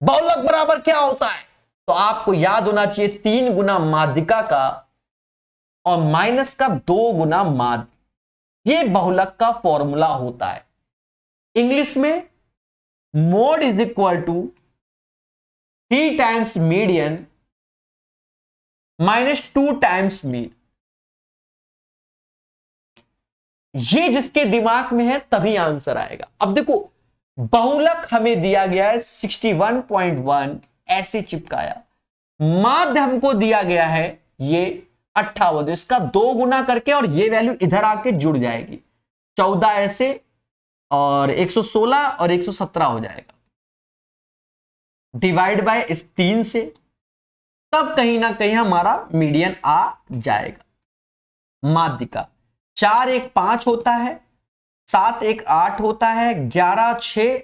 [SPEAKER 1] बहुलक बराबर क्या होता है, तो आपको याद होना चाहिए 3 गुना माध्यिका का और माइनस का 2 गुना माध्य। ये बहुलक का फॉर्मूला होता है। इंग्लिश में mode is equal to 3 times median minus 2 times mean. ये जिसके दिमाग में है तभी आंसर आएगा। अब देखो बहुलक हमें दिया गया है 61.1, ऐसे चिपकाया। माध्य हमको दिया गया है ये 58, इसका 2 गुना करके और ये वैल्यू इधर आके जुड़ जाएगी, 14 ऐसे और 116 और 117 हो जाएगा, डिवाइड बाय इस 3 से, तब कहीं ना कहीं हमारा मीडियन आ जाएगा। माध्यिका 4 1 5 होता है, 7 1 8 होता है, 11 6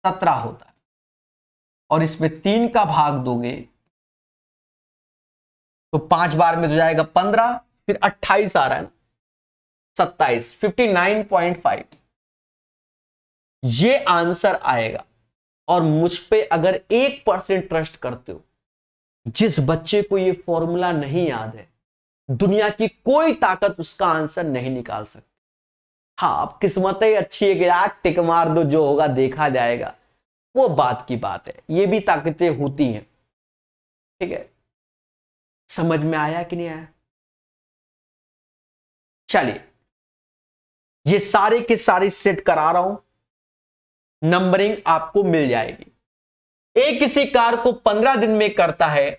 [SPEAKER 1] 17 होता है, और इसमें 3 का भाग दोगे तो 5 बार में हो जाएगा 15, फिर 28 आ रहा है ना, 27, 59.5 ये आंसर आएगा। और मुझ पे अगर 1% ट्रस्ट करते हो, जिस बच्चे को ये फॉर्मूला नहीं याद है, दुनिया की कोई ताकत उसका आंसर नहीं निकाल सकती। हाँ, अब किस्मत ही अच्छी है कि यार टिक मार दो, जो होगा देखा जाएगा, वो बात की बात है, ये भी ताकतें होती हैं, ठीक है। समझ में आया कि नहीं आया? चलिए, ये सारे के सारे सेट करा रहा हूं, नंबरिंग आपको मिल जाएगी। ए किसी कार को 15 दिन में करता है,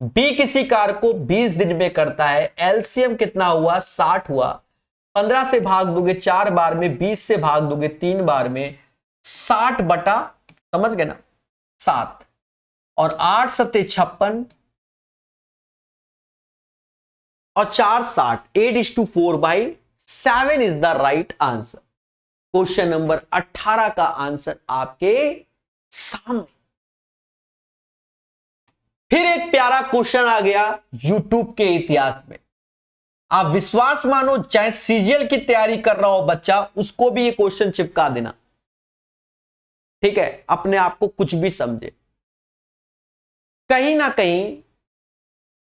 [SPEAKER 1] बी किसी कार को 20 दिन में करता है, एलसीएम कितना हुआ 60 हुआ, 15 से भाग दोगे 4 बार में, 20 से भाग दोगे 3 बार में, 60 बटा, समझ गए ना, 7, और 8 सत्ते 56 और 4 60, 8:4/7 is the right answer. Question number 18 का आंसर आपके सामने। फिर एक प्यारा क्वेश्चन आ गया यूट्यूब के इतिहास में। आप विश्वास मानो, चाहे सीजीएल की तैयारी कर रहा हो बच्चा, उसको भी ये क्वेश्चन चिपका देना, ठीक है, अपने आप को कुछ भी समझे। कहीं ना कहीं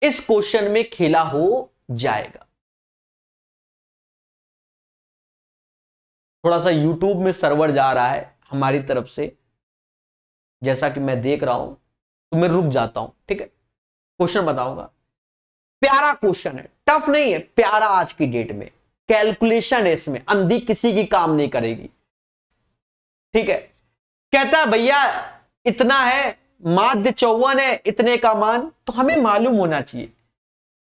[SPEAKER 1] इस क्वेश्चन में खेला हो जाएगा। थोड़ा सा यूट्यूब में सर्वर जा रहा है हमारी तरफ से, जैसा कि मैं देख रहा हूं, तो मैं रुक जाता हूं, ठीक है। क्वेश्चन बताऊंगा, प्यारा क्वेश्चन है, टफ नहीं है, प्यारा आज की डेट में। कैलकुलेशन है इसमें, अंधी किसी की काम नहीं करेगी, ठीक है। कहता है भैया इतना है, माध्य 54 है, इतने का मान, तो हमें मालूम होना चाहिए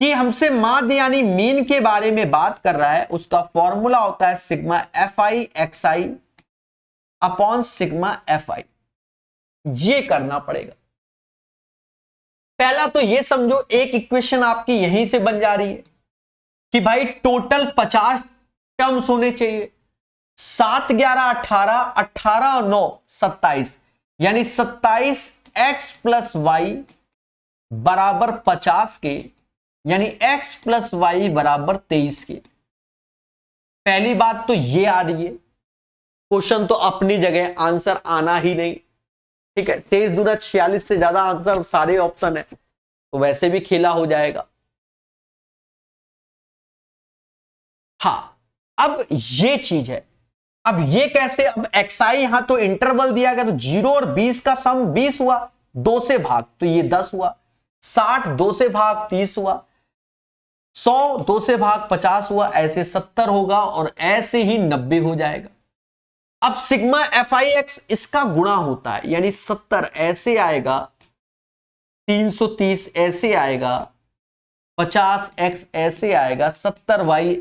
[SPEAKER 1] कि हमसे माध्य यानी मीन के बारे में बात कर रहा है। उसका फॉर्मूला होता है sigma FI XI upon sigma FI। ये करना पड़ेगा। पहला तो ये समझो, एक इक्वेशन आपकी यहीं से बन जा रही है कि भाई टोटल 50 टर्म्स होने चाहिए। 7 11 18, 18 और 9 27, यानी 27x प्लस वाई बराबर 50 के, यानी x प्लस वाई बराबर 23 के। पहली बात तो ये आ रही है, क्वेश्चन तो अपनी जगह, आंसर आना ही नहीं, ठीक है। 23 दूना 46 से ज्यादा आंसर सारे ऑप्शन है, तो वैसे भी खेला हो जाएगा। हाँ, अब ये चीज है, अब ये कैसे, अब XI यहां तो इंटरवल दिया गया, तो 0 और 20 का सम 20 हुआ, 2 से भाग तो ये 10 हुआ, 60 2 से भाग 30 हुआ, 100 2 से भाग 50 हुआ, ऐसे 70 होगा और ऐसे ही 90 हो जाएगा। अब सिग्मा FIX इसका गुणा होता है, यानी 70 ऐसे आएगा, 330 ऐसे आएगा, 50x ऐसे आएगा, 70y,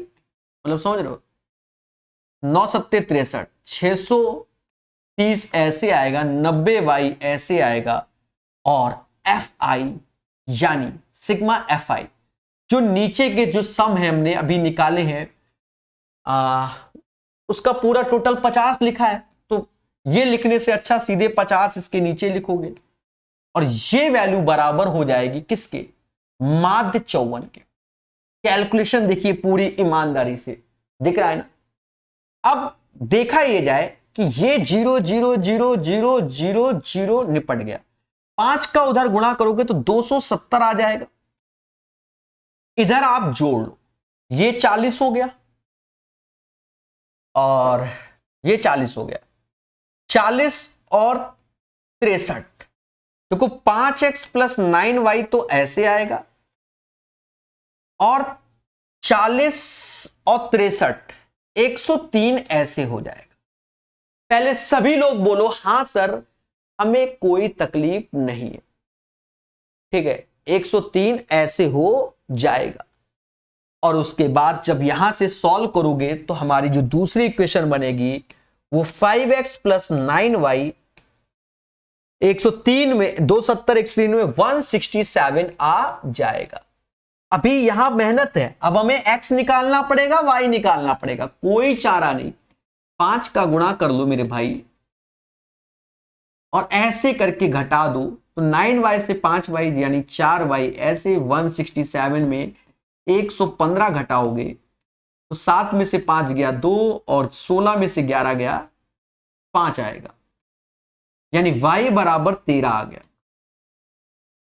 [SPEAKER 1] मतलब समझ रहे हो, 9 सत्ते 63, 630 ऐसे आएगा, 90y ऐसे आएगा, और FI यानी सिग्मा FI जो नीचे के जो सम है हमने अभी निकाले हैं, उसका पूरा टोटल 50 लिखा है, तो ये लिखने से अच्छा सीधे 50 इसके नीचे लिखोगे, और ये वैल्यू बराबर हो जाएगी किसके, माध्य 54 के। कैलकुलेशन देखिए पूरी ईमानदारी से, दिख रहा है ना। अब देखा ये जाए कि ये 0 0 0 0 0 0 निपट गया, 5 का उधर गुणा करोगे तो 270 आ जाएगा। इधर आप जोड़ लो, ये 40 हो गया और ये 40 हो गया, 40 और 63, देखो 5x प्लस 9y तो ऐसे आएगा, और 40 और 63 103 ऐसे हो जाएगा। पहले सभी लोग बोलो हां सर, हमें कोई तकलीफ नहीं है, ठीक है, 103 ऐसे हो जाएगा। और उसके बाद जब यहां से सॉल्व करोगे तो हमारी जो दूसरी इक्वेशन बनेगी वो 5x प्लस 9y, 103 में 270 103 में 167 आ जाएगा। अभी यहां मेहनत है, अब हमें x निकालना पड़ेगा, y निकालना पड़ेगा, कोई चारा नहीं। 5 का गुणा कर लो मेरे भाई, और ऐसे करके घटा दो, तो 9y से 5y यानी 4y, ऐसे 167 में 115 घटाओगे तो 7 में से 5 गया 2, और 16 में से 11 गया 5 आएगा, यानी y बराबर 13 आ गया।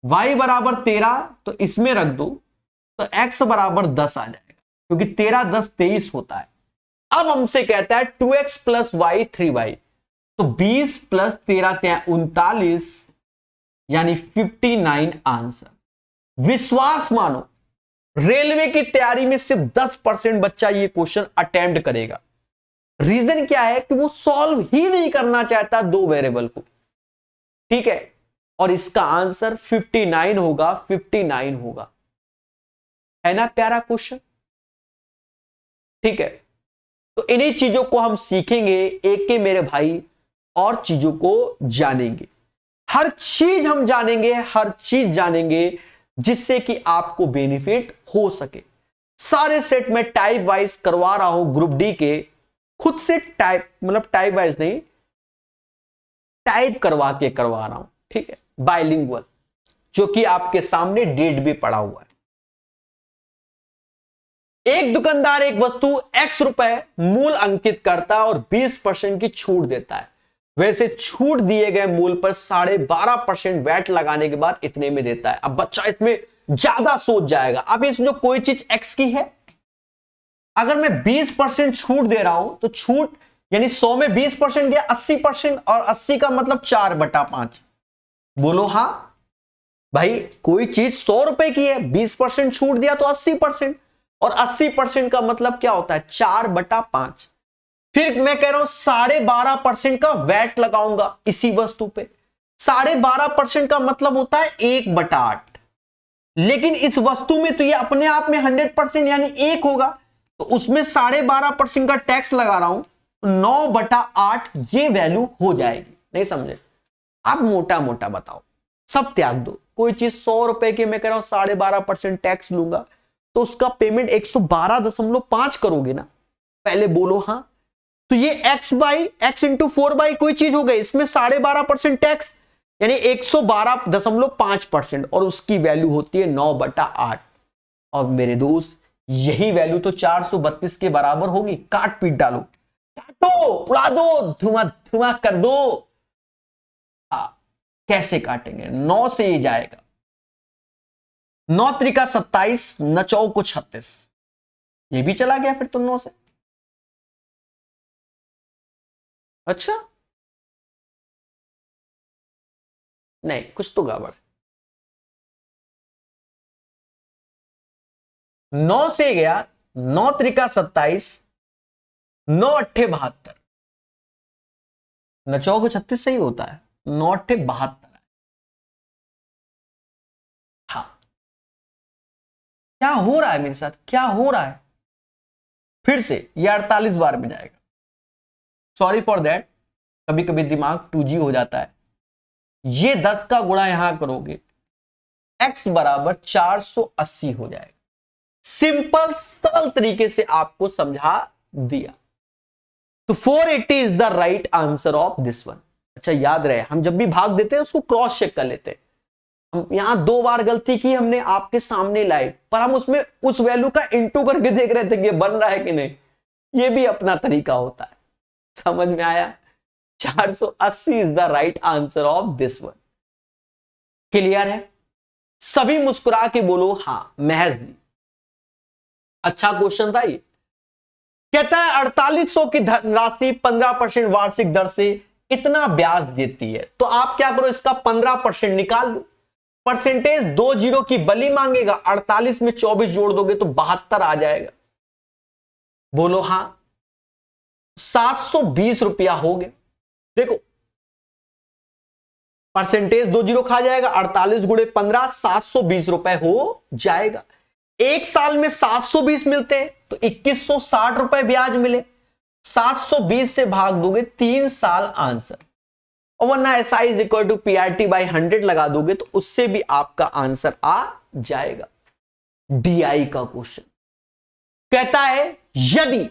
[SPEAKER 1] y बराबर 13 तो इसमें रख दो, तो x बराबर 10 आ जाएगा, क्योंकि 13 10 23 होता है। अब हमसे कहता है 2x प्लस y 3y, तो 20 प्लस 13 39, यानी 59 आंसर। विश्वास मानो, रेलवे की तैयारी में सिर्फ 10% बच्चा ये क्वेश्चन अटेम्प्ट करेगा। रीजन क्या है कि वो सॉल्व ही नहीं करना चाहता दो वेरिएबल को, ठीक है, और इसका आंसर 59 होगा, 59 होगा, है ना प्यारा क्वेश्चन, ठीक है। तो इन्हीं चीजों को हम सीखेंगे एक के मेरे भाई, और चीजों को जानेंगे। हर चीज हम जानेंगे, हर चीज जानेंगे जिससे कि आपको बेनिफिट हो सके। सारे सेट में टाइप वाइज करवा रहा हूं ग्रुप डी के, खुद से टाइप मतलब टाइप वाइज नहीं, टाइप करवा रहा हूं, ठीक है, बाइलिंगुअल, जो कि आपके सामने डेट भी पड़ा हुआ है। एक दुकानदार एक वस्तु x रुपए मूल अंकित करता है और 20% की छूट देता है। वैसे छूट दिए गए मूल पर 12.5% वैट लगाने के बाद इतने में देता है। अब बच्चा इसमें ज्यादा सोच जाएगा। अब इसमें जो कोई चीज x की है, अगर मैं 20% छूट दे रहा हूं तो छूट यानी 100 में 20% गया 80%, और 80 का मतलब 4/5। बोलो हां भाई, कोई चीज 100 रुपए की है, 20% छूट दिया तो 80%, और 80% का मतलब क्या होता है 4/5। फिर मैं कह रहा हूं 12.5% का वैट लगाऊंगा इसी वस्तु पे, 12.5% का मतलब होता है 1/8। लेकिन इस वस्तु में तो ये अपने आप में 100% यानी 1 होगा, तो उसमें 12.5% का टैक्स लगा रहा हूं, 9/8 ये वैल्यू हो जाएगी। नहीं समझे? आप मोटा मोटा बताओ, सब त्याग दो। कोई चीज 100 रुपए की मैं कह रहा हूं 12.5% टैक्स लूंगा, तो उसका पेमेंट 112.5 करोगे ना, पहले बोलो हां। तो ये x इंटू 4 कोई चीज हो गई, इसमें 12.5% टैक्स यानी 112.5%, और उसकी वैल्यू होती है 9/8। और मेरे दोस्त यही वैल्यू तो 432 के बराबर होगी। काट पीट डालो, काटो, उड़ा दो, धुआं धुआं कर दो। कैसे काटेंगे? 9 से ये जाएगा, 9 त्रिका 27, 9 चौको 36, ये भी चला गया फिर तो 9 से। अच्छा नहीं, कुछ तो गड़बड़। 9 से गया, 9 त्रिका 27, 9 अट्ठे 72, 9 चौको 36 सही होता है, 9 अट्ठे 72। हाँ, क्या हो रहा है मेरे साथ, क्या हो रहा है? फिर से ये 48 बार में जाएगा। सॉरी फॉर दैट, कभी कभी दिमाग 2G हो जाता है। ये 10 का गुणा यहां करोगे, x बराबर 480 हो जाएगा। सिंपल सरल तरीके से आपको समझा दिया। तो 480 is the right answer of this one. अच्छा याद रहे, हम जब भी भाग देते हैं उसको क्रॉस चेक कर लेते हैं। हम यहां 2 बार गलती की हमने आपके सामने लाइव, पर हम उसमें उस वैल्यू का इंटू करके देख रहे थे कि बन रहा है कि नहीं। ये भी अपना तरीका होता है। समझ में आया? 480 is the right answer of this one. Clear है? सभी मुस्कुरा के बोलो हां। महज दी, अच्छा क्वेश्चन था ये। कहता है 4800 की धनराशि 15% वार्षिक दर से इतना ब्याज देती है, तो आप क्या करो, इसका 15% निकाल लो। परसेंटेज 2 जीरो की बली मांगेगा, 48 में 24 जोड़ दोगे तो 72 आ जाएगा। बोलो हां। 720 रुपया हो गया। देखो परसेंटेज 2 जीरो खा जाएगा, 48 गुणे 15, 720 रुपए हो जाएगा। एक साल में 720 मिलते हैं तो 2160 रुपए ब्याज मिले। 720 से भाग दोगे 3 साल आंसर, और वरना SI is equal to PRT by 100 लगा दोगे तो उससे भी आपका आंसर आ जाएगा। DI का क्वेश्चन कहता है यदि,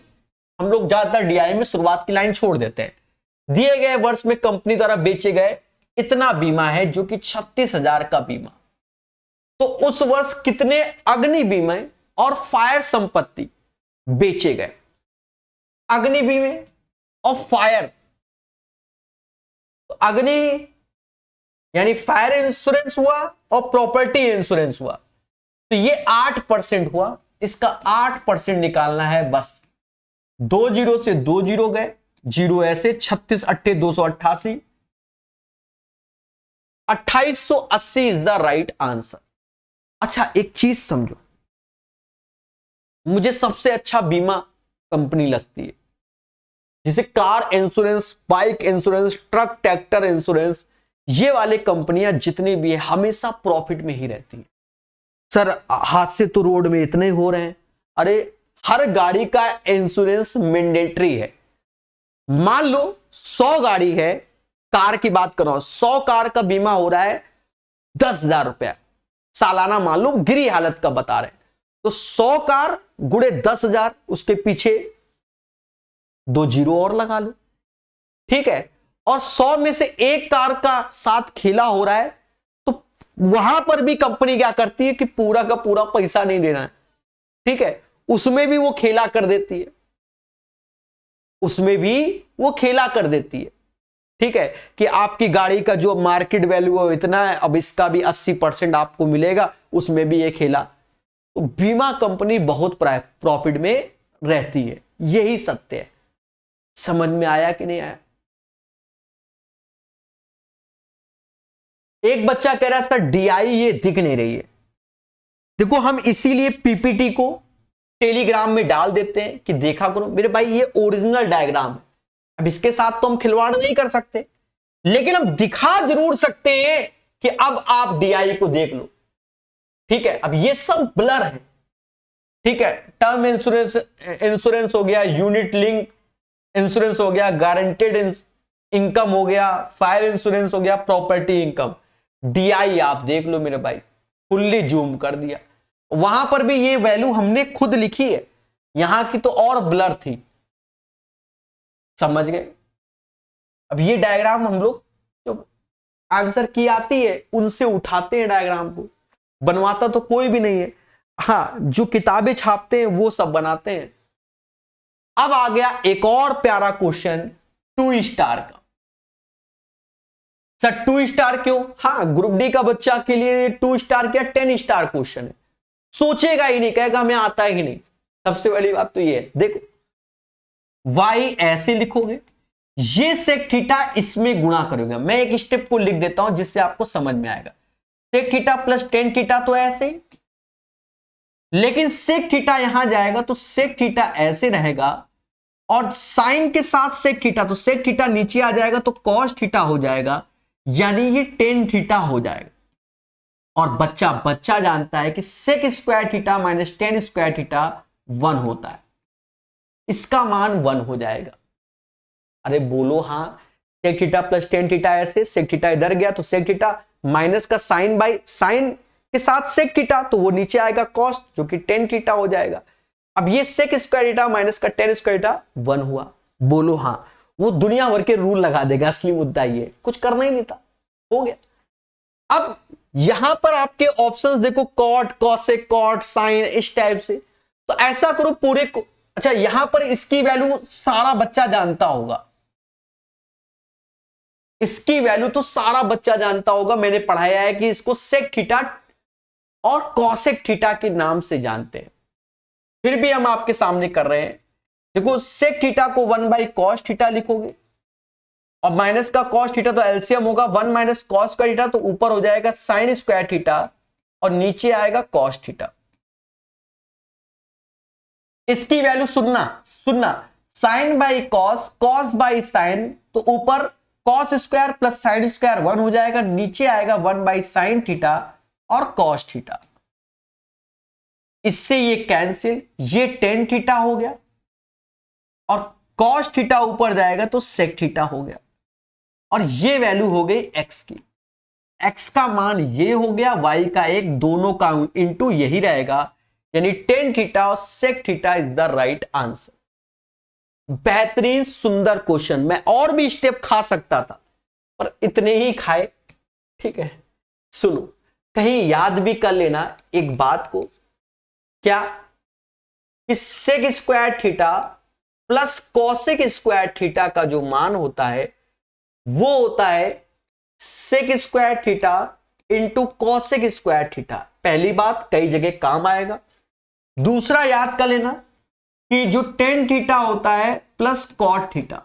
[SPEAKER 1] हम लोग ज्यादातर DI में शुरुआत की लाइन छोड़ देते हैं, दिए गए वर्ष में कंपनी द्वारा बेचे गए इतना बीमा है जो कि 36,000 का बीमा, तो उस वर्ष कितने अग्नि बीमे और फायर संपत्ति बेचे गए? अग्नि बीमे और फायर, तो अग्नि यानी फायर इंश्योरेंस हुआ और प्रॉपर्टी इंश्योरेंस हुआ, तो ये 8% हुआ। इसका 8% निकालना है बस। 2 जीरो से 2 जीरो गए, जीरो ऐसे, 36 अट्ठे 288, 2880 इज द राइट आंसर। अच्छा एक चीज समझो, मुझे सबसे अच्छा बीमा कंपनी लगती है जिसे car insurance, bike insurance, truck tractor insurance, ये वाले कंपनियां जितनी भी है हमेशा प्रॉफिट में ही रहती है। सर हादसे तो रोड में इतने हो रहे हैं, अरे हर गाड़ी का इंश्योरेंस मैंडेटरी है। मान लो 100 गाड़ी है, कार की बात कर रहा हूं, 100 कार का बीमा हो रहा है 10,000 रुपया सालाना, मान लो गिरी हालत का बता रहे हैं, तो 100 कार गुड़े 10,000, उसके पीछे 2 जीरो और लगा लो, ठीक है। और 100 में से एक कार का साथ खेला हो रहा है, तो वहां पर भी कंपनी क्या करती है कि पूरा का पूरा पैसा नहीं देना है, ठीक है, उसमें भी वो खेला कर देती है, उसमें भी वो खेला कर देती है, ठीक है, कि आपकी गाड़ी का जो मार्केट वैल्यू है इतना है, अब इसका भी 80% आपको मिलेगा, उसमें भी ये खेला। तो बीमा कंपनी बहुत प्रॉफिट में रहती है, यही सत्य है। समझ में आया कि नहीं आया? एक बच्चा कह रहा है सर डीआई ये दिख नहीं रही है। देखो हम इसीलिए पीपीटी को टेलीग्राम में डाल देते हैं कि देखा करो मेरे भाई, ये ओरिजिनल डायग्राम है, अब इसके साथ तो हम खिलवाड़ नहीं कर सकते, लेकिन हम दिखा जरूर सकते हैं कि अब आप डीआई को देख लो, ठीक है। अब ये सब ब्लर है, ठीक है, टर्म इंश्योरेंस हो गया, यूनिट लिंक इंश्योरेंस हो गया, गारंटेड इनकम हो गया, फायर इंश्योरेंस हो गया, प्रॉपर्टी इनकम, डीआई आप देख लो मेरे भाई, फुल्ली जूम कर दिया। वहां पर भी ये वैल्यू हमने खुद लिखी है, यहां की तो और ब्लर थी, समझ गए? अब ये डायग्राम हम लोग जो आंसर की आती है उनसे उठाते हैं, डायग्राम को बनवाता तो कोई भी नहीं है, हाँ जो किताबें छापते हैं वो सब बनाते हैं। अब आ गया एक और प्यारा क्वेश्चन 2 स्टार का। सर 2 स्टार क्यों? हाँ ग्रुप डी का बच्चा के लिए 2 स्टार क्या 10 स्टार क्वेश्चन है, सोचेगा ही नहीं, कहेगा हमें आता ही नहीं। सबसे बड़ी बात तो ये है, देखो y ऐसे लिखोगे, ये सेक थीटा इसमें गुणा करोगे, मैं एक स्टेप को लिख देता हूं जिससे आपको समझ में आएगा। Sec theta plus tan theta तो ऐसे, लेकिन सेक थीटा यहां जाएगा तो सेक थीटा ऐसे रहेगा, और साइन के साथ सेक थीटा, तो सेक थीटा नीचे आ जाएगा तो कॉस थीटा हो जाएगा, यानी ये टेन थीटा हो जाएगा। और बच्चा जानता है कि sec square theta minus tan square theta 1 होता है, इसका मान 1 हो जाएगा। अरे बोलो हाँ, sec theta plus tan theta ऐसे, सेक थीटा इधर गया तो सेक थीटा माइनस का साइन बाई साइन के साथ सेक थीटा, तो वो नीचे आएगा कॉस जो कि टेन थीटा हो जाएगा। अब ये सेक स्क्वायर थीटा माइनस का टेन स्क्वायर थीटा 1 हुआ। बोलो हाँ, वो दुनिया भर के रूल लगा देगा, असली मुद्दा ये कुछ करना ही नहीं था, हो गया। अब यहां पर आपके ऑप्शंस देखो, कॉट, कॉसेक, कॉट, साइन, इस टाइप से, तो ऐसा करो पूरे को। अच्छा यहां पर इसकी वैल्यू सारा बच्चा जानता होगा, इसकी वैल्यू तो सारा बच्चा जानता होगा, मैंने पढ़ाया है कि इसको सेक थीटा और कॉसेक थीटा के नाम से जानते हैं, फिर भी हम आपके सामने कर रहे हैं। देखो सेक थीटा को 1 बाई कॉस थीटा लिखोगे, और माइनस का कॉस थीटा तो एलसीएम होगा, 1 माइनस कॉस का थीटा, तो ऊपर हो जाएगा साइन स्क्वायर थीटा और नीचे आएगा कॉस थीटा। इसकी वैल्यू सुनना sine by cos, cos by sine, तो ऊपर cos square plus sine square 1 हो जाएगा, नीचे आएगा 1 बाई साइन थीटा और कॉस थीटा। इससे ये कैंसिल, ये टेन थीटा हो गया, और कॉस थीटा ऊपर जाएगा तो सेक थीटा हो गया, और ये वैल्यू हो गई एक्स की। एक्स का मान ये हो गया, वाई का एक, दोनों का इंटू यही रहेगा, यानी टेन थीटा और sec theta is the right answer. बेहतरीन सुंदर क्वेश्चन, मैं और भी स्टेप खा सकता था पर इतने ही खाए, ठीक है। सुनो, कहीं याद भी कर लेना एक बात को, क्या कि sec square theta plus cosec square theta का जो मान होता है वो होता है sec square theta into cosec square theta. पहली बात कई जगह काम आएगा। दूसरा याद कर लेना कि जो टेन थीटा होता है प्लस कॉट थीटा,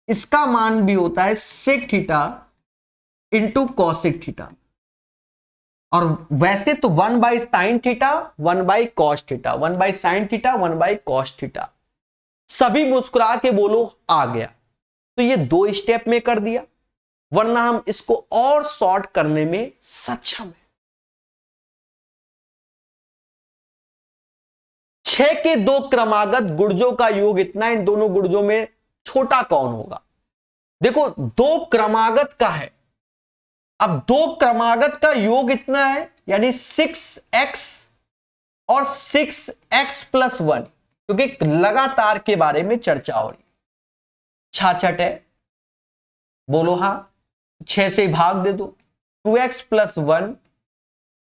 [SPEAKER 1] इसका मान भी होता है sec theta into cosec theta, और वैसे तो 1 by sine theta 1 by cos theta, 1 by sine theta 1 by cos theta. सभी मुस्कुरा के बोलो आ गया। तो ये 2 स्टेप में कर दिया, वरना हम इसको और शॉर्ट करने में सक्षम है। 6 के दो क्रमागत गुर्जों का योग इतना, इन दोनों गुर्जों में छोटा कौन होगा? देखो, दो क्रमागत का है, अब दो क्रमागत का योग इतना है, यानी 6x और 6x+1, क्योंकि लगातार के बारे में चर्चा हो रही। 66 है, बोलो हां, 6 से भाग दे दो, 2x+1,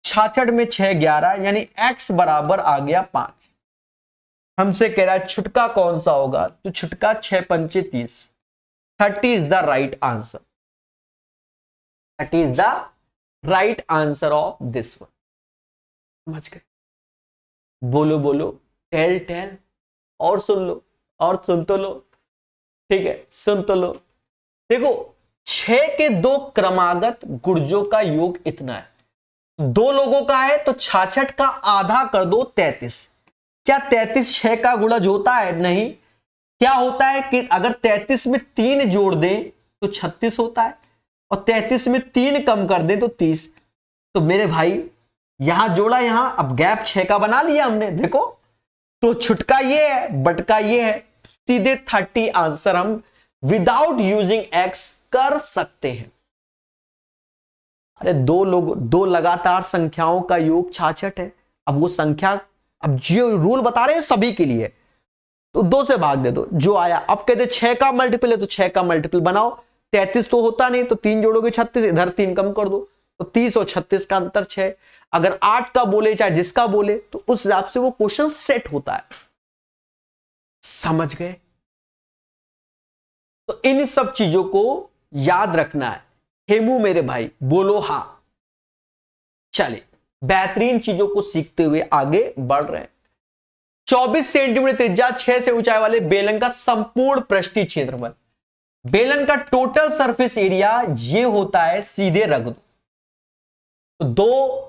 [SPEAKER 1] 66 में 6 11, यानी x बराबर आ गया 5। हमसे कह रहा है छुटका कौन सा होगा, तो छुटका 6 पंचे 30, 30 is the right answer, 30 is the right answer of this one. समझ गए? बोलो बोलो, टेल टेल, और सुन लो, और सुन तो लो, ठीक है, सुन तो लो। देखो, 6 के दो क्रमागत गुर्जों का योग इतना है, दो लोगों का है तो 66 का आधा कर दो 33। क्या 33 6 का गुणज होता है? नहीं। क्या होता है कि अगर 33 में 3 जोड़ दें तो 36 होता है, और 33 में 3 कम कर दें तो 30। तो मेरे भाई यहां जोड़ा, यहां अब गैप 6 का बना लिया हमने। देखो, तो छुटका ये है, बटका ये है, सीधे 30 आंसर हम विदाउट यूजिंग एक्स कर सकते हैं। अरे दो लगातार संख्याओं का योग 66 है। अब वो संख्या, अब जो रूल बता रहे हैं सभी के लिए, तो 2 से भाग दे दो, जो आया। अब कहते 6 का मल्टीपल है तो 6 का मल्टीपल बनाओ, 33 तो होता नहीं, तो 3 जोड़ोगे 36, इधर 3 कम कर दो, तो 30 और 36 का अंतर 6। अगर 8 का बोले चाहे जिसका बोले, तो उस हिसाब से वो क्वेश्चन सेट होता है। समझ गए? तो इन सब चीजों को याद रखना है। हेमू मेरे भाई बोलो हां। चलिए, बेहतरीन चीजों को सीखते हुए आगे बढ़ रहे हैं। 24 सेंटीमीटर त्रिज्या, 6 से ऊंचाई वाले बेलन का संपूर्ण पृष्ठीय क्षेत्रफल, बेलन का टोटल सरफेस एरिया ये होता है, सीधे रख दो। तो 2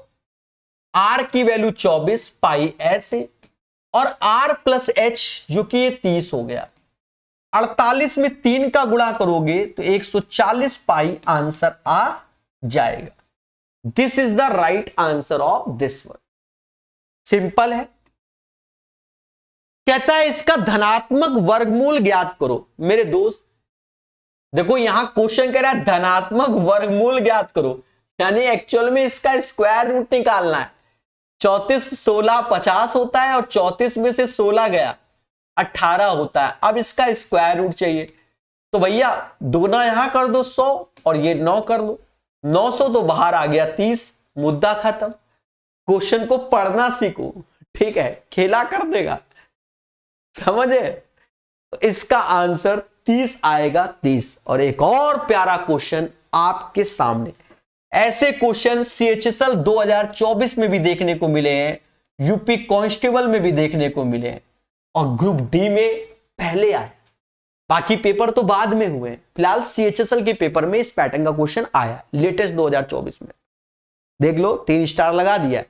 [SPEAKER 1] आर की वैल्यू 24 पाई ऐसे, और आर प्लस एच जो कि ये 30 हो गया। 48 में 3 का गुणा करोगे तो 140 पाई आंसर आ जाएगा। This is the right answer of this one. Simple है। कहता है इसका धनात्मक वर्गमूल ज्ञात करो। मेरे दोस्त देखो, यहां क्वेश्चन कह रहा है धनात्मक वर्गमूल ज्ञात करो, यानी एक्चुअल में इसका स्क्वायर रूट निकालना है। 34 16 50 होता है, और 34 में से 16 गया 18 होता है। अब इसका स्क्वायर रूट चाहिए, तो भैया दुगना यहां कर दो 100, और ये 9 कर दो, 900 तो बाहर आ गया 30, मुद्दा खत्म। क्वेश्चन को पढ़ना सीखो, ठीक है, खेला कर देगा। समझे? तो इसका आंसर 30 आएगा, 30। और एक और प्यारा क्वेश्चन आपके सामने, ऐसे क्वेश्चन CHSL 2024 में भी देखने को मिले हैं, यूपी कांस्टेबल में भी देखने को मिले हैं, और ग्रुप डी में पहले आए। बाकी पेपर तो बाद में हुए, फिलहाल CHSL के पेपर में इस पैटर्न का क्वेश्चन आया लेटेस्ट 2024 में। देख लो, 3 स्टार लगा दिया।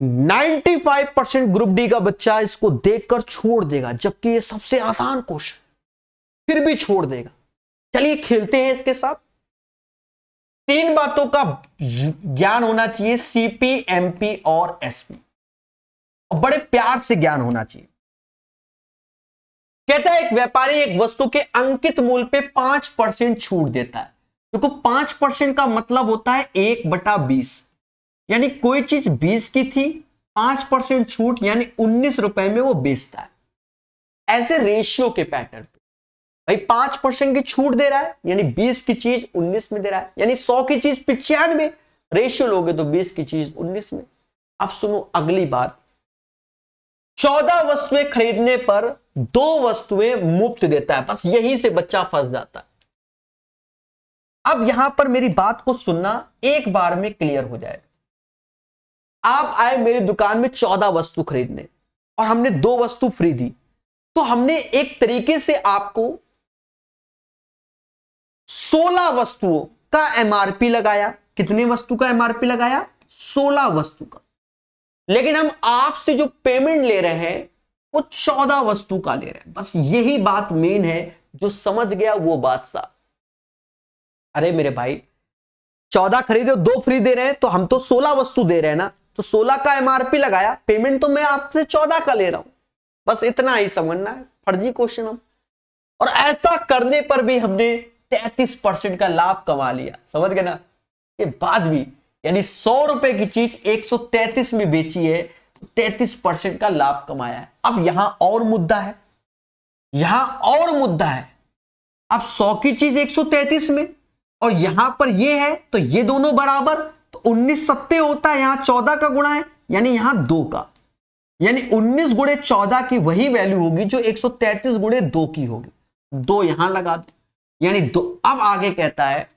[SPEAKER 1] 95% ग्रुप डी का बच्चा इसको देखकर छोड़ देगा, जबकि ये सबसे आसान क्वेश्चन, फिर भी छोड़ देगा। चलिए खेलते हैं इसके साथ। 3 बातों का ज्ञान होना चाहिए, CP, MP और SP, और बड़े प्यार से ज्ञान होना चाहिए। कहता है एक व्यापारी एक वस्तु के अंकित मूल्य पे 5% छूट देता है। देखो, 5% का मतलब होता है 1/20, यानी कोई चीज 20 की थी, 5% छूट यानी 19 रुपए में वो बेचता है। ऐसे रेशियो के पैटर्न पे भाई 5% की छूट दे रहा है, यानी 20 की चीज 19 में दे रहा है, यानी 100 की चीज 95, रेशियो लोगे तो 20 की चीज 19 में। अब सुनो अगली बात, 14 वस्तुएं खरीदने पर 2 वस्तुएं मुफ्त देता है। बस यहीं से बच्चा फंस जाता है। अब यहां पर मेरी बात को सुनना, एक बार में क्लियर हो जाए। आप आए मेरी दुकान में 14 वस्तु खरीदने, और हमने 2 वस्तु फ्री दी, तो हमने एक तरीके से आपको 16 वस्तुओं का MRP लगाया। कितने वस्तु का MRP लगाया? 16 वस्तु का। लेकिन हम आपसे जो पेमेंट ले रहे हैं वो 14 वस्तु का ले रहे हैं। बस यही बात मेन है, जो समझ गया वो बात साफ। अरे मेरे भाई, 14 खरीदे 2 फ्री दे रहे हैं, तो हम तो 16 वस्तु दे रहे हैं ना, तो 16 का एमआरपी लगाया, पेमेंट तो मैं आपसे 14 का ले रहा हूं। बस इतना ही समझना है, फर्जी क्वेश्चन हम। और ऐसा करने पर भी हमने 33% का लाभ कमा लिया, समझ गए ना। ये बाद भी यानी 100 रुपए की चीज 133 में बेची है, 33% का लाभ कमाया है। अब यहां और मुद्दा है, यहां और मुद्दा है। अब 100 की चीज 133 में और यहां पर ये है, तो ये दोनों बराबर, तो 19 सत्ते होता है, यहां 14 का गुणा है, यानी यहां 2 का, यानी 19 गुणे 14 की वही वैल्यू होगी जो 133 गुणे 2 की होगी। 2 यहां लगा दो, यानी 2। अब आगे कहता है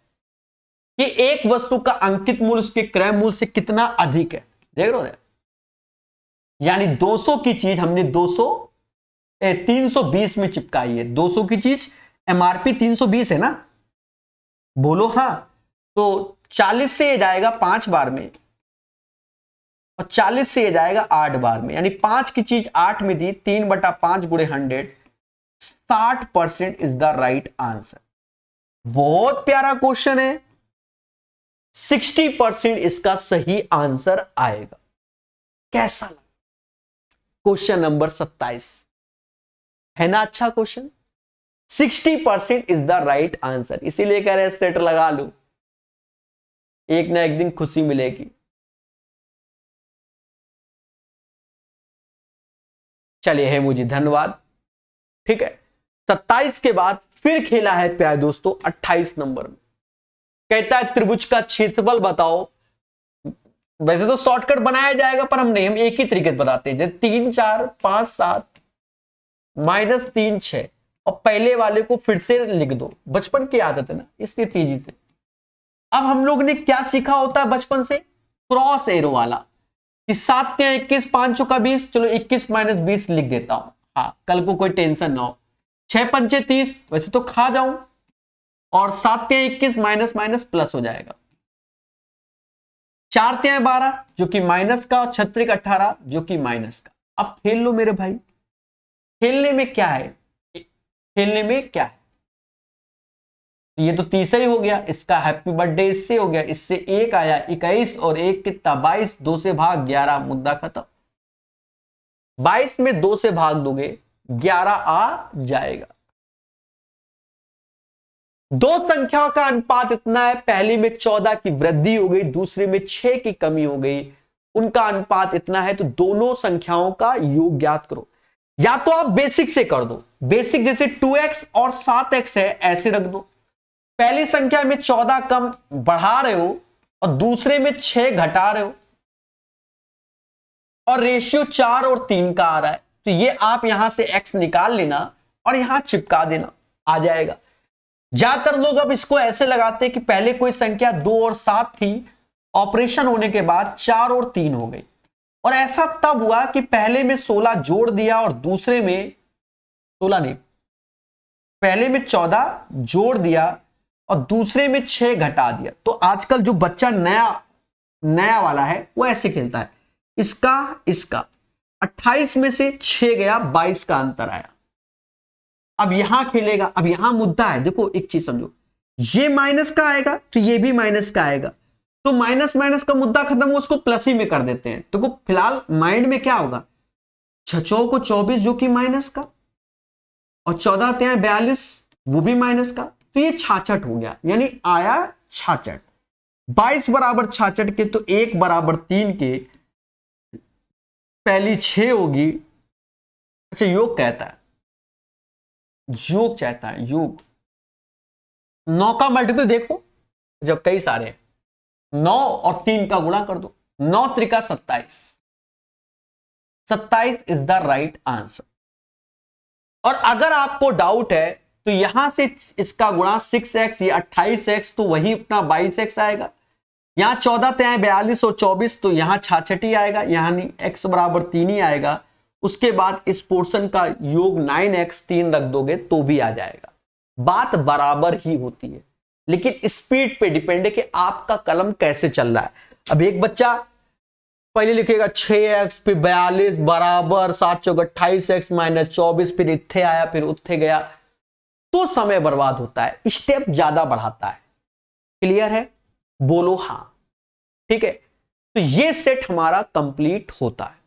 [SPEAKER 1] कि एक वस्तु का अंकित मूल्य उसके क्रय मूल्य से कितना अधिक है, देख रहे हो, यानी 200 की चीज हमने 320 में चिपकाई है। 200 की चीज एमआरपी 320 है ना, बोलो हाँ। तो 40 से ये जाएगा 5 बार में और 40 से ये जाएगा 8 बार में, यानी 5 की चीज 8 में दी, 3/5 गुणे 100, 60% इज द राइट आंसर। बहुत प्यारा क्वेश्चन है, 60% इसका सही आंसर आएगा। कैसा लगा क्वेश्चन नंबर 27, है ना अच्छा question. 60% is the right answer, इसीलिए कह रहे हैं सेट लगा लो, एक ना एक दिन खुशी मिलेगी। चलिए है मुझे धन्यवाद। ठीक है, 27 के बाद फिर खेला है प्यारे दोस्तों 28 नंबर में। कहता है त्रिभुज का क्षेत्रफल बताओ। वैसे तो शॉर्टकट बनाया जाएगा पर हम नहीं, हम एक ही तरीके से बताते हैं, जैसे 3 4 5 7 -3 6, और पहले वाले को फिर से लिख दो, बचपन की आदत है ना, इसलिए तेजी से। अब हम लोग ने क्या सीखा होता है बचपन से, क्रॉस एरो वाला, कि 7 × 21 5 चौका 20, चलो 21 - 20 लिख देता हूं, हाँ कल को कोई टेंशन ना हो। 6 पंचे 30, वैसे तो खा जाऊं, और 7 × 21 माइनस माइनस प्लस हो जाएगा। 4 × 12 जो कि माइनस का, और 6 × 18 जो कि माइनस का। अब खेल लो मेरे भाई, खेलने में क्या है, खेलने में क्या है, ये तो तीसरा ही हो गया, इसका हैप्पी बर्थडे इससे हो गया, इससे 1 आया 21, और 1 कितना 22, 2 से भाग 11, मुद्दा खत्म। 22 में 2 से भाग दोगे 11 आ जाएगा। दो संख्याओं का अनुपात इतना है, पहली में 14 की वृद्धि हो गई, दूसरे में 6 की कमी हो गई, उनका अनुपात इतना है, तो दोनों संख्याओं का योग ज्ञात करो। या तो आप बेसिक से कर दो, बेसिक जैसे 2x और 7x है ऐसे रख दो, पहली संख्या में 14 कम बढ़ा रहे हो और दूसरे में 6 घटा रहे हो, और रेशियो 4 और 3 का आ रहा है, तो ये आप यहां से x निकाल लेना और यहां चिपका देना, आ जाएगा। ज्यादातर लोग अब इसको ऐसे लगाते हैं कि पहले कोई संख्या 2 और 7 थी, ऑपरेशन होने के बाद 4 और 3 हो गई, और ऐसा तब हुआ कि पहले में 16 जोड़ दिया और दूसरे में 16 नहीं, पहले में 14 जोड़ दिया और दूसरे में 6 घटा दिया। तो आजकल जो बच्चा नया वाला है वो ऐसे खेलता है, इसका 28 में से 6 गया, 22 का अंतर आया। अब यहां खेलेगा, अब यहां मुद्दा है, देखो एक चीज समझो, ये माइनस का आएगा तो ये भी माइनस का आएगा, तो माइनस माइनस का मुद्दा खत्म हो, उसको प्लस ही में कर देते हैं। तो फिलहाल माइंड में क्या होगा, 6 को 24 जो कि माइनस का, और 14 × 42 वो भी माइनस का, तो ये 66 हो गया, यानी आया 66। 22 बराबर 66 के, तो 1 बराबर 3 के, पहली 6 होगी। अच्छा योग कहता है, योग चाहता है, योग 9 का मल्टीपल देखो, जब कई सारे हैं, 9 और 3 का गुणा कर दो, 9 × 3 = 27, 27 इज द राइट आंसर। और अगर आपको डाउट है तो यहां से इसका गुणा 6x, ये 28x, तो वही अपना 22x आएगा। यहां 14 × 42 और 24, तो यहां 66 ही आएगा, यानी x बराबर 3 ही आएगा। उसके बाद इस पोर्शन का योग 9x 3 रख दोगे तो भी आ जाएगा। बात बराबर ही होती है, लेकिन स्पीड पे डिपेंड है कि आपका कलम कैसे चल रहा है। अब एक बच्चा पहले लिखेगा 6x, फिर 42 बराबर 7 × 28x - 24, फिर इत्थे आया, फिर उत्थे गया, तो समय बर्बाद होता है, स्टेप ज्यादा बढ़ाता है। क्लियर है, बोलो हाँ, ठीक है। तो ये सेट हमारा कंप्लीट होता है।